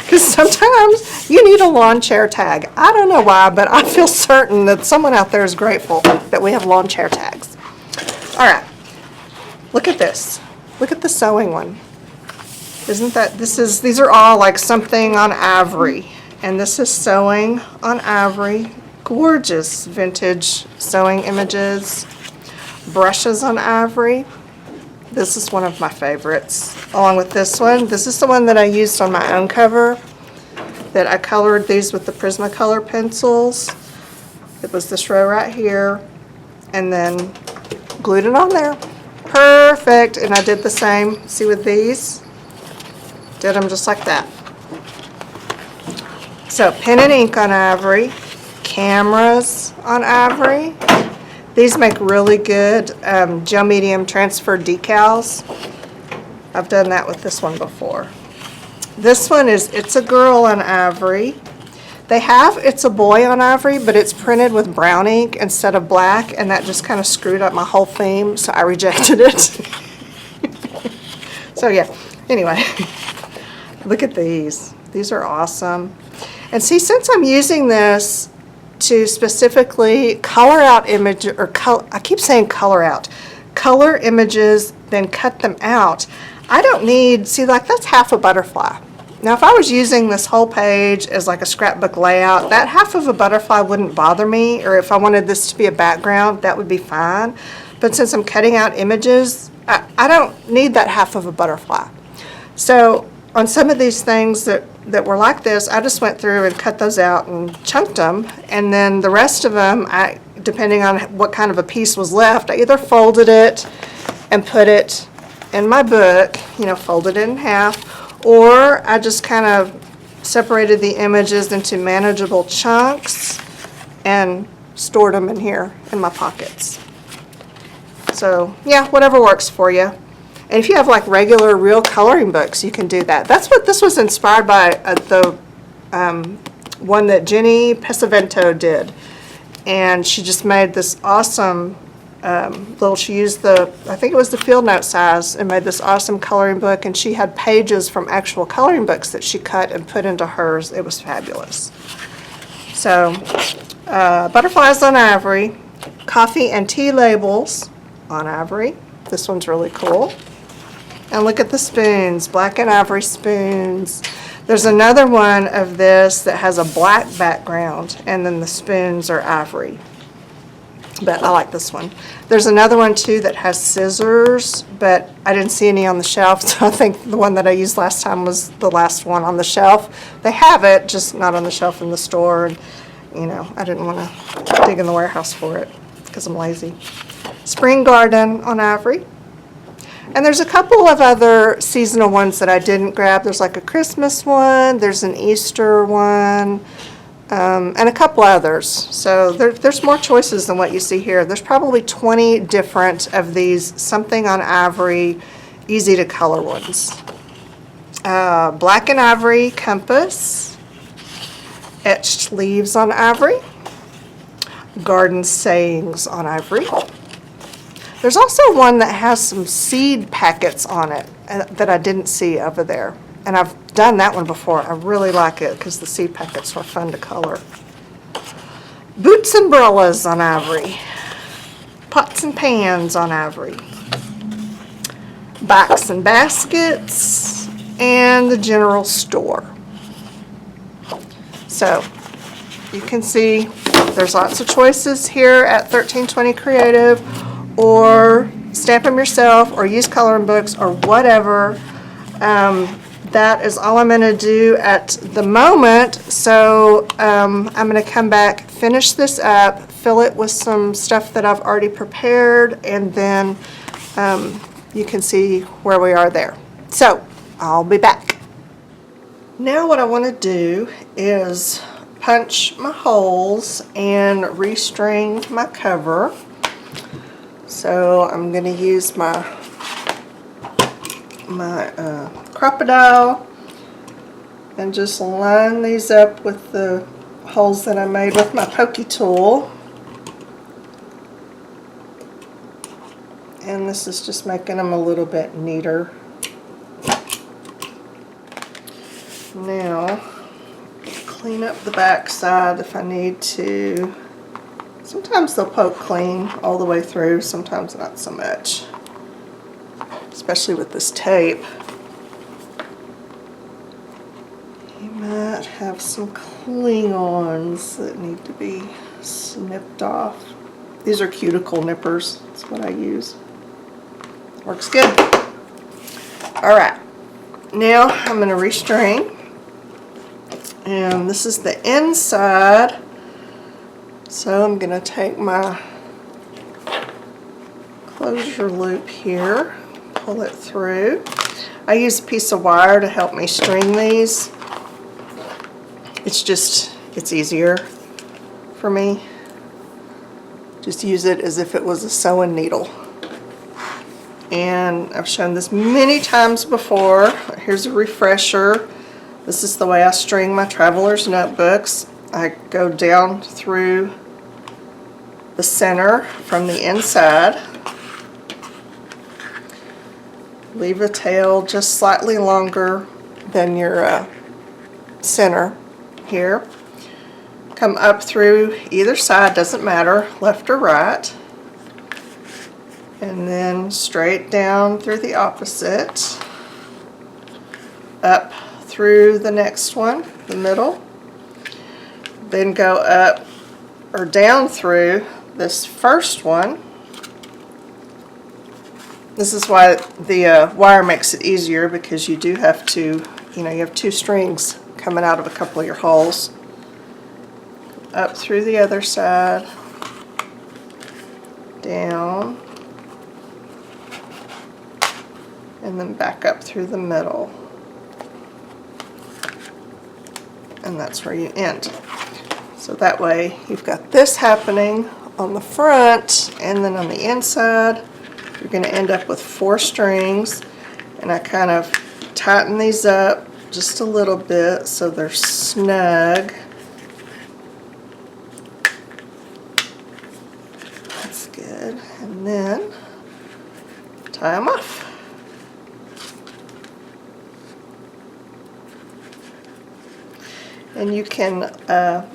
Because sometimes you need a lawn chair tag. I don't know why, but I feel certain that someone out there is grateful that we have lawn chair tags. All right, look at this. Look at the sewing one. Isn't that, these are all like something on ivory. And this is sewing on ivory. Gorgeous vintage sewing images. Brushes on ivory. This is one of my favorites, along with this one. This is the one that I used on my own cover, that I colored these with the Prismacolor pencils. It was this row right here, and then glued it on there. Perfect, and I did the same, see, with these. Did them just like that. So, pen and ink on ivory, cameras on ivory. These make really good gel medium transfer decals. I've done that with this one before. This one is It's a Girl on ivory. They have It's a Boy on ivory, but it's printed with brown ink instead of black, and that just kind of screwed up my whole theme, so I rejected it. So yeah, anyway, look at these. These are awesome. And see, since I'm using this to specifically color out image, or I keep saying color out, color images, then cut them out. I don't need, see, like, that's half a butterfly. Now if I was using this whole page as like a scrapbook layout, that half of a butterfly wouldn't bother me, or if I wanted this to be a background, that would be fine. But since I'm cutting out images, I don't need that half of a butterfly. So on some of these things that were like this, I just went through and cut those out and chunked them, and then the rest of them, depending on what kind of a piece was left, I either folded it and put it in my book, you know, folded it in half, or I just kind of separated the images into manageable chunks and stored them in here in my pockets. So yeah, whatever works for you. And if you have like regular real coloring books, you can do that. That's what this was inspired by, the one that Jenny Pesavento did. And she just made this awesome she used I think it was the field note size, and made this awesome coloring book, and she had pages from actual coloring books that she cut and put into hers. It was fabulous. So, butterflies on ivory, coffee and tea labels on ivory. This one's really cool. And look at the spoons, black and ivory spoons. There's another one of this that has a black background, and then the spoons are ivory. But I like this one. There's another one too that has scissors, but I didn't see any on the shelf, so I think the one that I used last time was the last one on the shelf. They have it, just not on the shelf in the store. And, you know, I didn't want to dig in the warehouse for it because I'm lazy. Spring Garden on ivory. And there's a couple of other seasonal ones that I didn't grab. There's like a Christmas one, there's an Easter one, and a couple others. So there's more choices than what you see here. There's probably 20 different of these something on ivory, easy to color ones. Black and ivory compass, etched leaves on ivory, garden sayings on ivory. There's also one that has some seed packets on it that I didn't see over there. And I've done that one before. I really like it because the seed packets are fun to color. Boots umbrellas on ivory. Pots and pans on ivory. Backs and baskets. And the general store. So you can see there's lots of choices here at 1320 Creative, or stamp them yourself, or use coloring books, or whatever. That is all I'm going to do at the moment. So I'm going to come back, finish this up, fill it with some stuff that I've already prepared, and then you can see where we are there. So I'll be back. Now what I want to do is punch my holes and restring my cover. So I'm going to use my Crochet and just line these up with the holes that I made with my pokey tool. And this is just making them a little bit neater. Now, clean up the back side if I need to. Sometimes they'll poke clean all the way through, sometimes not so much. Especially with this tape. You might have some cling-ons that need to be snipped off. These are cuticle nippers, that's what I use. Works good. Alright, now I'm going to restring. And this is the inside. So I'm going to take my closure loop here, pull it through. I use a piece of wire to help me string these. It's easier for me. Just use it as if it was a sewing needle. And I've shown this many times before. Here's a refresher. This is the way I string my traveler's notebooks. I go down through the center from the inside, leave a tail just slightly longer than your center here, come up through either side, doesn't matter, left or right, and then straight down through the opposite, up through the next one, the middle, then go up or down through this first one. This is why the wire makes it easier, because you do have to, you have two strings coming out of a couple of your holes. Up through the other side, down, and then back up through the middle. And that's where you end. So that way you've got this happening on the front, and then on the inside you're going to end up with 4 strings. And I kind of tighten these up just a little bit so they're snug. That's good. And then tie them off. And you can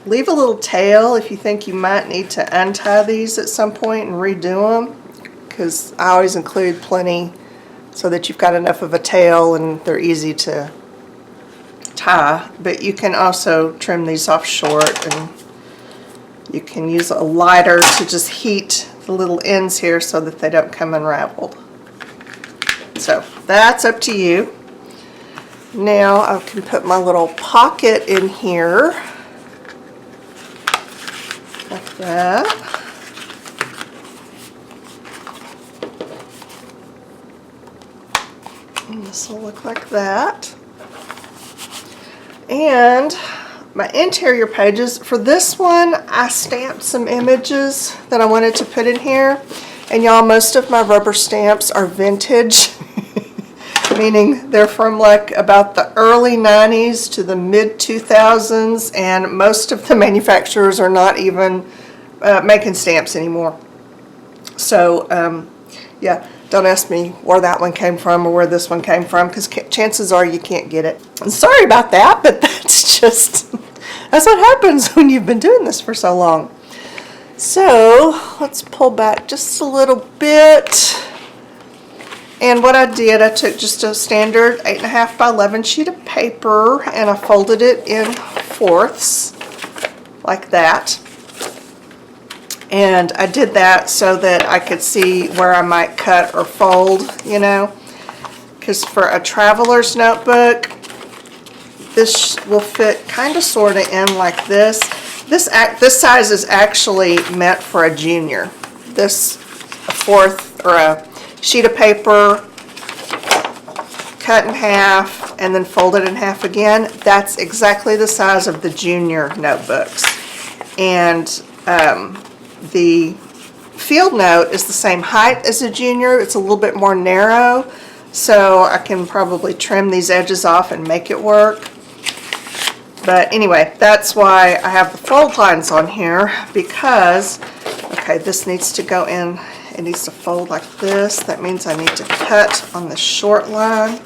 leave a little tail if you think you might need to untie these at some point and redo them, because I always include plenty so that you've got enough of a tail and they're easy to tie. But you can also trim these off short, and you can use a lighter to just heat the little ends here so that they don't come unraveled. So that's up to you. Now I can put my little pocket in here, like that. like that. And my interior pages, for this one, I stamped some images that I wanted to put in here. And y'all, most of my rubber stamps are vintage, meaning they're from like about the early 90s to the mid 2000s, and most of the manufacturers are not even making stamps anymore. So yeah, don't ask me where that one came from or where this one came from, because chances are you can't get it. I'm sorry about that, but that's what happens when you've been doing this for so long. So let's pull back just a little bit. And what I did, I took just a standard 8.5 by 11 sheet of paper and I folded it in fourths like that. And I did that so that I could see where I might cut or fold, you know, because for a traveler's notebook, this will fit kind of sort of in like this. This size is actually meant for a junior. This fourth or a sheet of paper cut in half and then folded in half again, that's exactly the size of the junior notebooks. And the field note is the same height as a junior. It's a little bit more narrow, so I can probably trim these edges off and make it work. But anyway, that's why I have the fold lines on here, because, okay, this needs to go in, it needs to fold like this. That means I need to cut on the short line.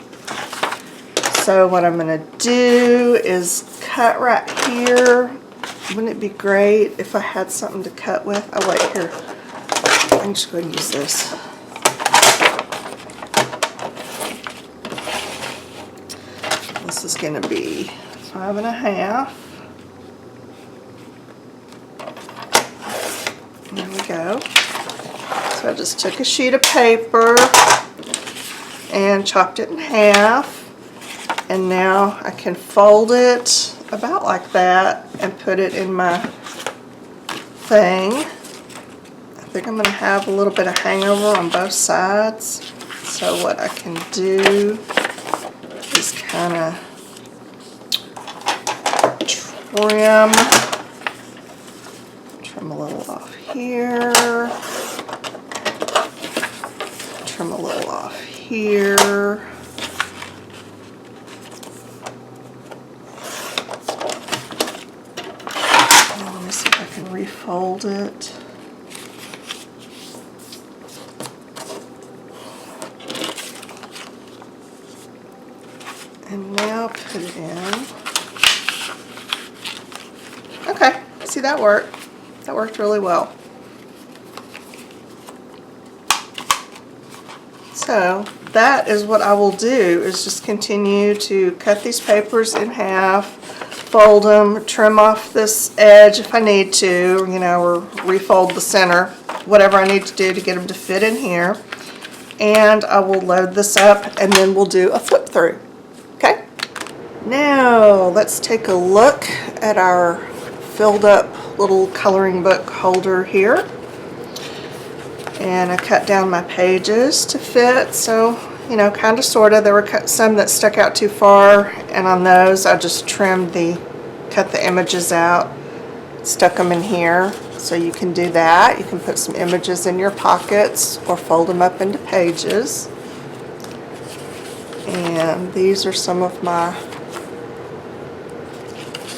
So what I'm going to do is cut right here. Wouldn't it be great if I had something to cut with? Oh wait, here. I'm just going to use this. This is going to be 5.5. There we go. So I just took a sheet of paper and chopped it in half. And now I can fold it about like that and put it in my thing. I think I'm going to have a little bit of hangover on both sides. So what I can do is kind of trim a little off here, trim a little off here. Let me see if I can refold it. And now put it in. Okay, see, that worked. That worked really well. So that is what I will do, is just continue to cut these papers in half, fold them, trim off this edge if I need to, you know, or refold the center, whatever I need to do to get them to fit in here. And I will load this up and then we'll do a flip through. Okay? Now let's take a look at our filled up little coloring book holder here. And I cut down my pages to fit, so, you know, kind of, sort of. There were some that stuck out too far, and on those I just cut the images out, stuck them in here. So you can do that. You can put some images in your pockets or fold them up into pages. And these are some of my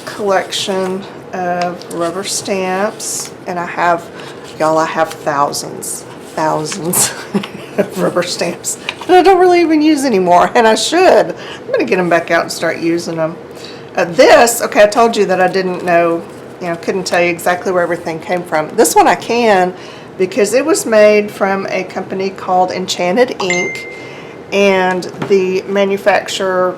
collection of rubber stamps, and I have, y'all, I have thousands of rubber stamps that I don't really even use anymore, and I should. I'm going to get them back out and start using them. This, okay, I told you that I didn't know, you know, couldn't tell you exactly where everything came from. This one I can, because it was made from a company called Enchanted Ink, and the manufacturer,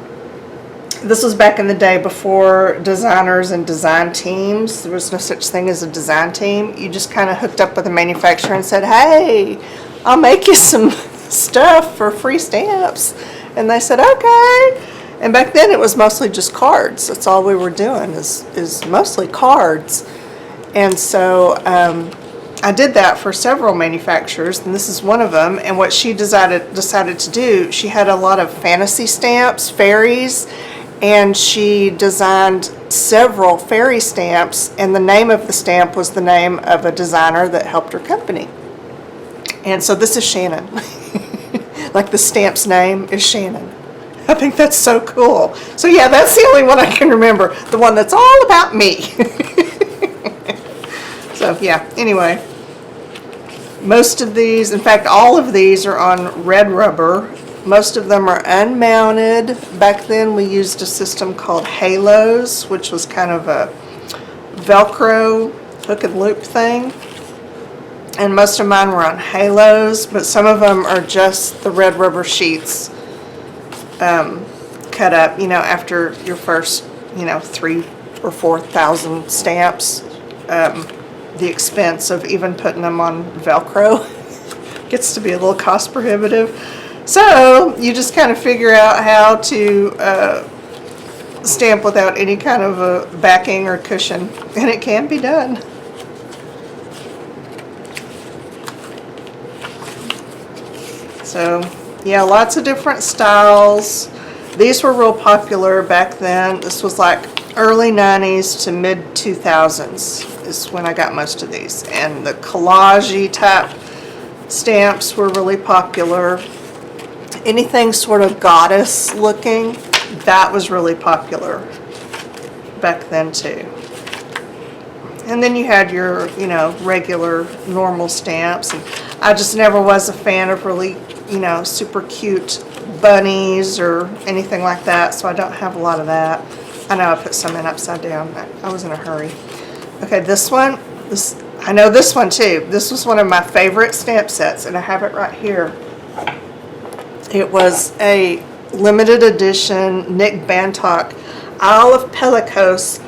this was back in the day before designers and design teams. There was no such thing as a design team. You just kind of hooked up with a manufacturer and said, hey, I'll make you some stuff for free stamps. And they said, okay. And back then it was mostly just cards. That's all we were doing, is mostly cards. And so I did that for several manufacturers, and this is one of them. And what she decided to do, she had a lot of fantasy stamps, fairies, and she designed several fairy stamps, and the name of the stamp was the name of a designer that helped her company. And so this is Shannon. Like the stamp's name is Shannon. I think that's so cool. So yeah, that's the only one I can remember. The one that's all about me. So yeah, anyway. Most of these, in fact, all of these are on red rubber. Most of them are unmounted. Back then we used a system called Halos, which was kind of a Velcro hook and loop thing. And most of mine were on Halos, but some of them are just the red rubber sheets cut up, you know, after your first, you know, 3,000 or 4,000 stamps. The expense of even putting them on Velcro gets to be a little cost prohibitive. So you just kind of figure out how to stamp without any kind of a backing or cushion, and it can be done. So yeah, lots of different styles. These were real popular back then. This was like early 90s to mid 2000s is when I got most of these. And the collage type stamps were really popular. Anything sort of goddess looking, that was really popular back then too. And then you had your, you know, regular normal stamps. And I just never was a fan of really, you know, super cute bunnies or anything like that, so I don't have a lot of that. I know I put some in upside down. I was in a hurry. Okay, this one, I know this one too. This was one of my favorite stamp sets, and I have it right here. It was a limited edition Nick Bantock Isle of Pellicos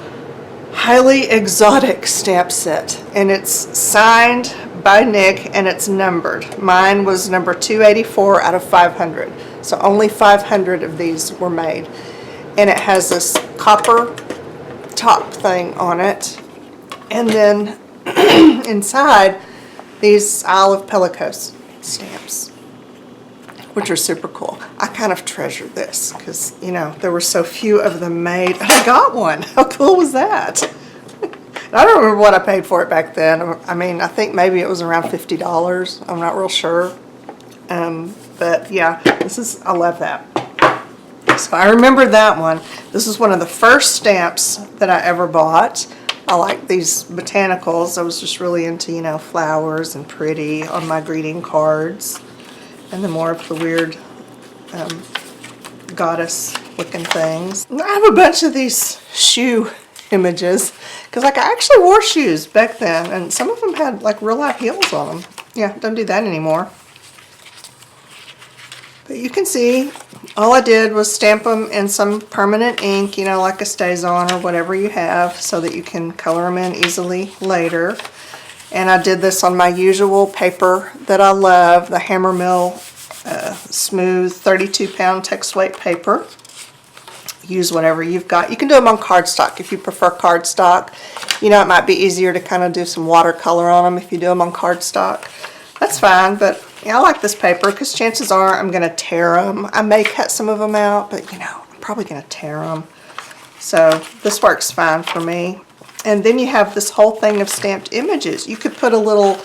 highly exotic stamp set, and it's signed by Nick and it's numbered. Mine was number 284 out of 500, so only 500 of these were made. And it has this copper top thing on it, and then inside these Isle of Pellicos stamps, which are super cool. I kind of treasured this because, you know, there were so few of them made, and I got one. How cool was that? I don't remember what I paid for it back then. I mean, I think maybe it was around $50. I'm not real sure. But yeah, I love that. So I remember that one. This is one of the first stamps that I ever bought. I like these botanicals. I was just really into, you know, flowers and pretty on my greeting cards. And then more of the weird goddess looking things. I have a bunch of these shoe images because like I actually wore shoes back then, and some of them had like real life heels on them. Yeah, don't do that anymore. But you can see all I did was stamp them in some permanent ink, you know, like a StazOn or whatever you have, so that you can color them in easily later. And I did this on my usual paper that I love, the Hammermill smooth 32-pound text weight paper. Use whatever you've got. You can do them on cardstock if you prefer cardstock. You know, it might be easier to kind of do some watercolor on them if you do them on cardstock. That's fine, but yeah, I like this paper because chances are I'm going to tear them. I may cut some of them out, but you know, I'm probably going to tear them. So this works fine for me. And then you have this whole thing of stamped images. You could put a little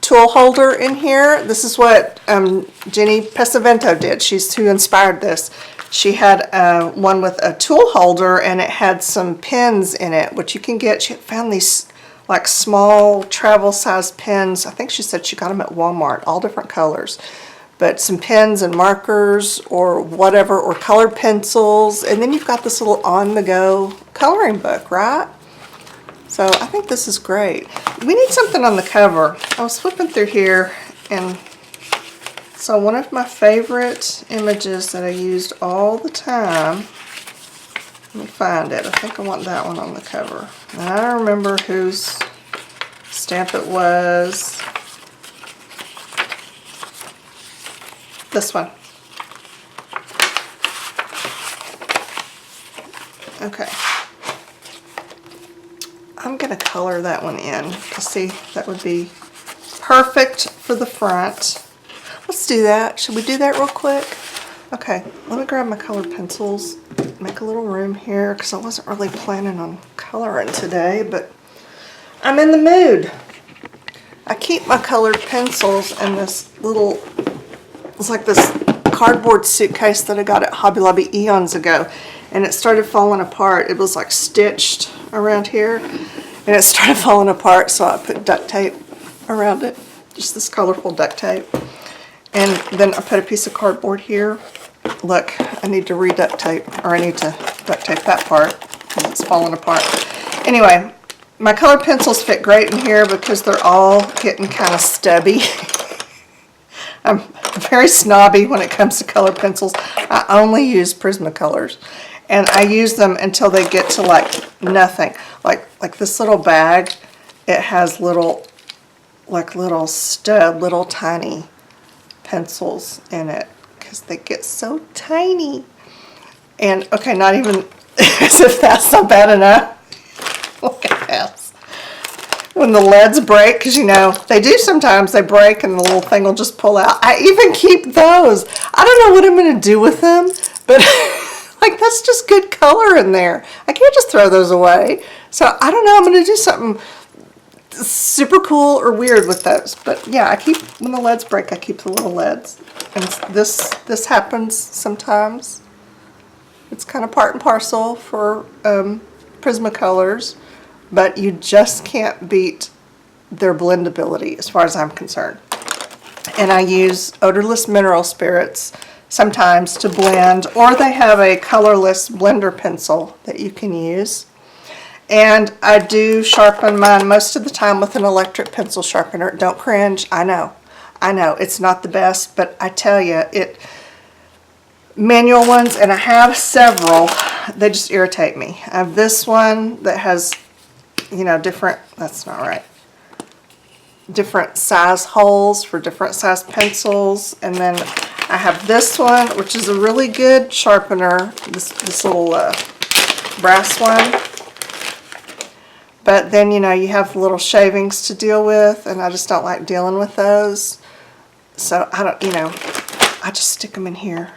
tool holder in here. This is what Jenny Pesavento did. She's who inspired this. She had one with a tool holder, and it had some pins in it, which you can get. She found these like small travel size pins. I think she said she got them at Walmart, all different colors. But some pens and markers or whatever, or colored pencils. And then you've got this little on-the-go coloring book, right? So I think this is great. We need something on the cover. I was flipping through here, and so one of my favorite images that I used all the time, let me find it. I think I want that one on the cover. And I don't remember whose stamp it was. This one. Okay. I I'm gonna color that one in. See, that would be perfect for the front. Let's do that. Should we do that real quick? Okay, let me grab my colored pencils, make a little room here, because I wasn't really planning on coloring today, but I'm in the mood. I keep my colored pencils in this little, it's like this cardboard suitcase that I got at Hobby Lobby eons ago, and it started falling apart. It was like stitched around here, and it started falling apart, so I put duct tape around it, just this colorful duct tape. And then I put a piece of cardboard here. Look, I need to re-duct tape, or I need to duct tape that part because it's falling apart. Anyway, my colored pencils fit great in here because they're all getting kind of stubby. I'm very snobby when it comes to colored pencils. I only use Prismacolors, and I use them until they get to like nothing. Like this little bag, it has little stud, little tiny pencils in it because they get so tiny. And okay, not even as if that's not bad enough. Look at this. When the leads break, because you know they do sometimes, they break and the little thing will just pull out. I even keep those. I don't know what I'm going to do with them, but like that's just good color in there. I can't just throw those away. So I don't know, I'm going to do something super cool or weird with those. But yeah, I keep, when the leads break, I keep the little leads. And this happens sometimes. It's kind of part and parcel for Prismacolors, but you just can't beat their blendability as far as I'm concerned. And I use odorless mineral spirits sometimes to blend, or they have a colorless blender pencil that you can use. And I do sharpen mine most of the time with an electric pencil sharpener. Don't cringe, I know, it's not the best, but I tell you, manual ones, and I have several, they just irritate me. I have this one that has, you know, different size holes for different size pencils, and then I have this one, which is a really good sharpener, this little brass one. But then, you know, you have little shavings to deal with, and I just don't like dealing with those. So I don't, you know, I just stick them in here.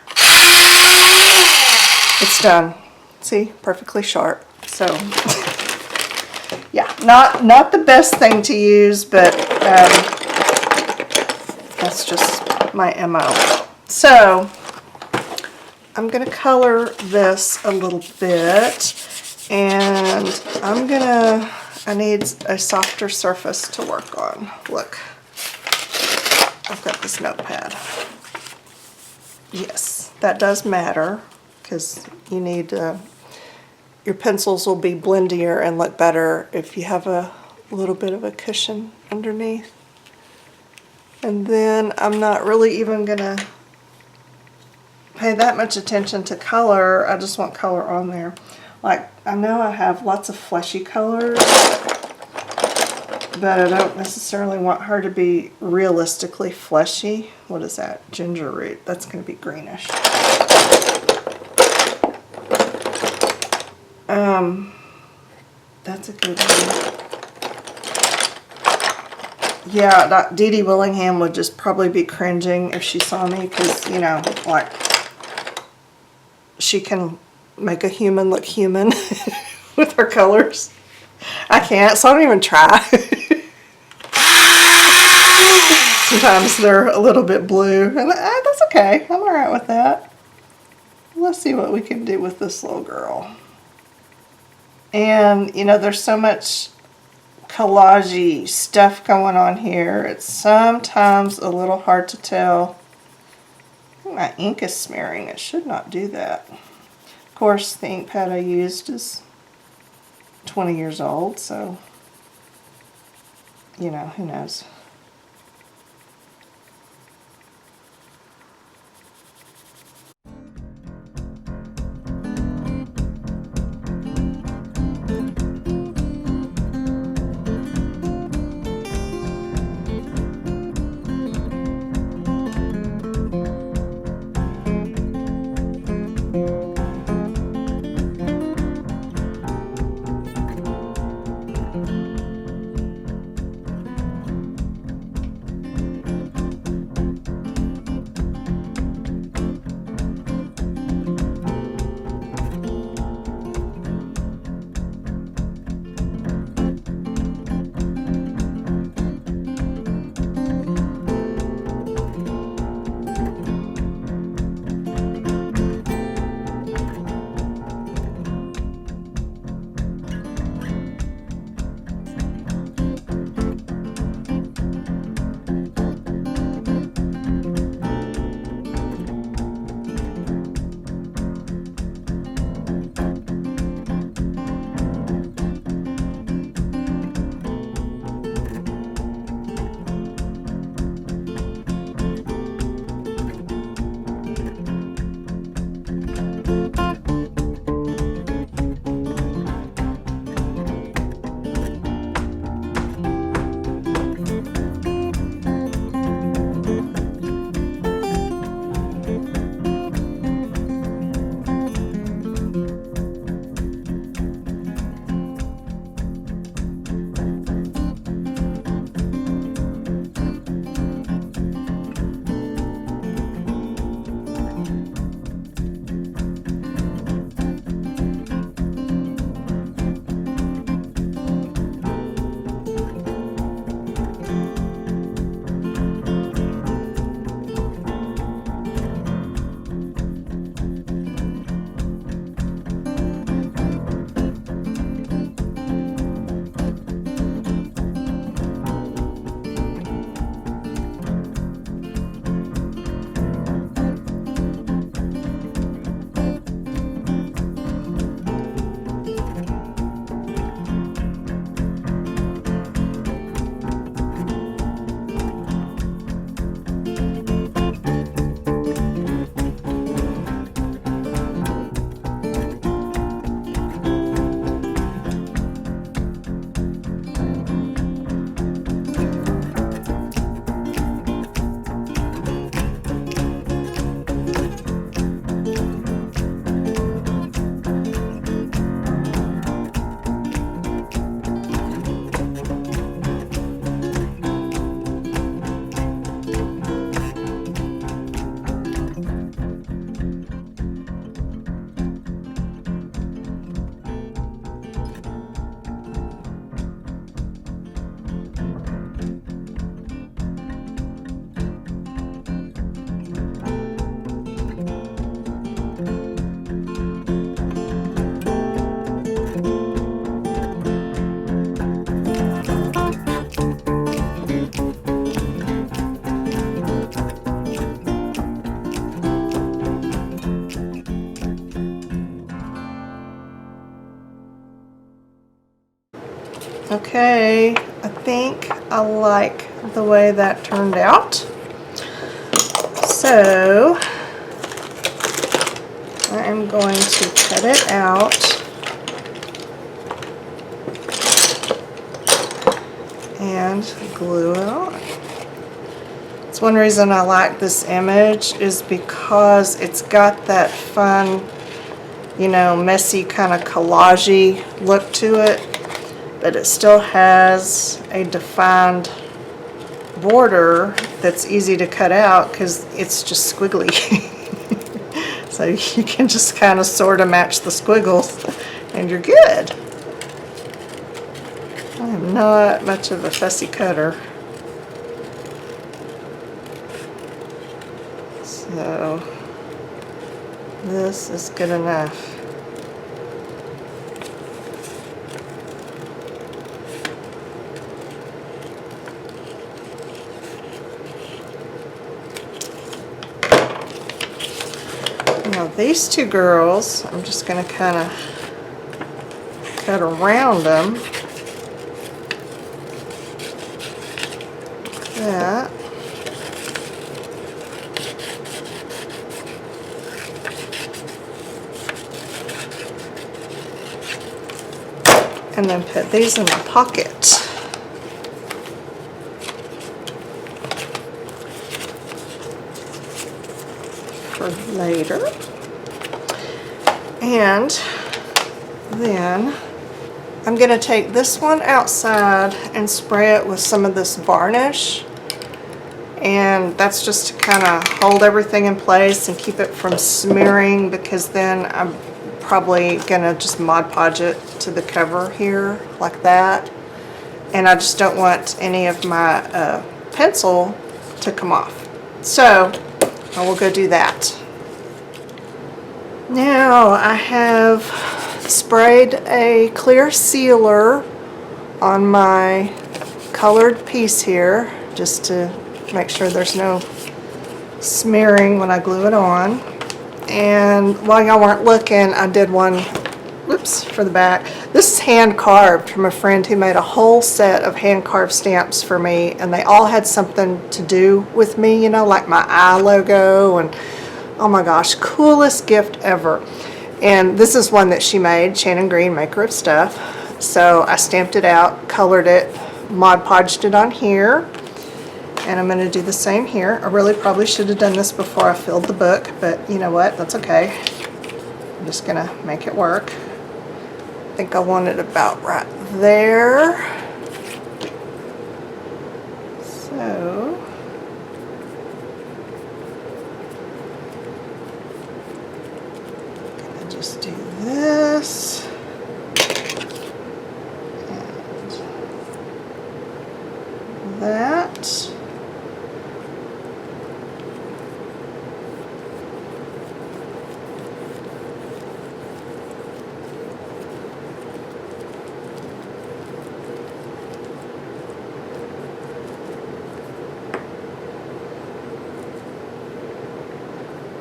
It's done. See, perfectly sharp. So yeah, not the best thing to use, but that's just my MO. So I'm gonna color this a little bit, and I need a softer surface to work on. Look, I've got this notepad. Yes, that does matter, because you need, your pencils will be blendier and look better if you have a little bit of a cushion underneath. And then I'm not really even gonna pay that much attention to color. I just want color on there. Like, I know I have lots of fleshy colors, but I don't necessarily want her to be realistically fleshy. What is that? Ginger root. That's going to be greenish. That's a good one. Yeah, Dee Dee Willingham would just probably be cringing if she saw me, because, you know, like, she can make a human look human with her colors. I can't, so I don't even try. Sometimes they're a little bit blue, and that's okay. I'm alright with that. Let's see what we can do with this little girl. And, you know, there's so much collage-y stuff going on here. It's sometimes a little hard to tell. My ink is smearing. It should not do that. Of course, the ink pad I used is 20 years old, so, you know, who knows. Okay, I think I like the way that turned out. So I am going to cut it out and glue it on. It's one reason I like this image is because it's got that fun, you know, messy kind of collage-y look to it, but it still has a defined border that's easy to cut out because it's just squiggly. So you can just kind of sort of match the squiggles and you're good. I am not much of a fussy cutter. So this is good enough. Now these two girls, I'm just going to kind of cut around them. Like that. And then put these in the pocket. For later. And then I'm going to take this one outside and spray it with some of this varnish. And that's just to kind of hold everything in place and keep it from smearing, because then I'm probably going to just Mod Podge it to the cover here like that. And I just don't want any of my pencil to come off. So I will go do that. Now I have sprayed a clear sealer on my colored piece here just to make sure there's no smearing when I glue it on. And while y'all weren't looking, I did one, whoops, for the back. This is hand carved from a friend who made a whole set of hand carved stamps for me, and they all had something to do with me, you know, like my eye logo, and oh my gosh, coolest gift ever. And this is one that she made, Shannon Green, maker of stuff. So I stamped it out, colored it, Mod Podged it on here. And I'm going to do the same here. I really probably should have done this before I filled the book, but you know what, that's okay. I'm just going to make it work. I think I want it about right there. So I'm going to just do this. And that.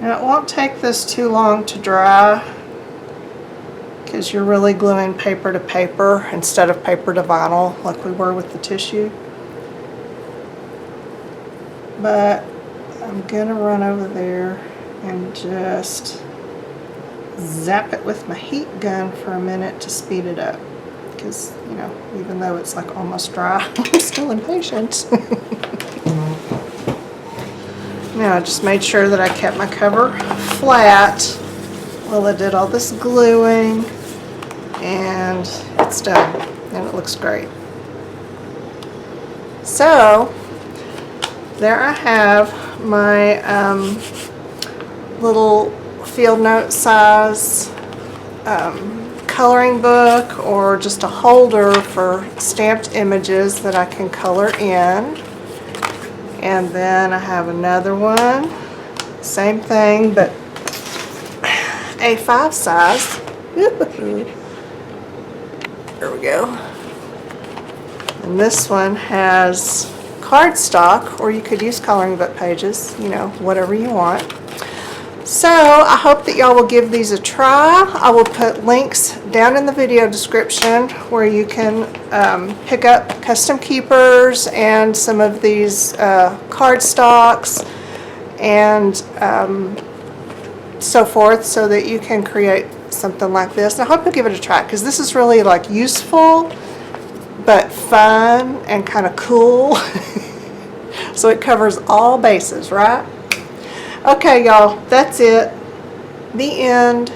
Now it won't take this too long to dry because you're really gluing paper to paper instead of paper to vinyl like we were with the tissue. But I'm gonna run over there and just zap it with my heat gun for a minute to speed it up, because you know, even though it's like almost dry, I'm still impatient. Now I just made sure that I kept my cover flat while I did all this gluing, and it's done and it looks great. So there I have my little field note size coloring book, or just a holder for stamped images that I can color in. And then I have another one, same thing, but A5 size. There we go. And this one has cardstock, or you could use coloring book pages, you know, whatever you want. So I hope that y'all will give these a try. I will put links down in the video description where you can pick up custom keepers and some of these cardstocks and so forth, so that you can create something like this. And I hope you'll give it a try, because this is really like useful but fun and kind of cool. So it covers all bases, right? Okay, y'all, that's it. The end.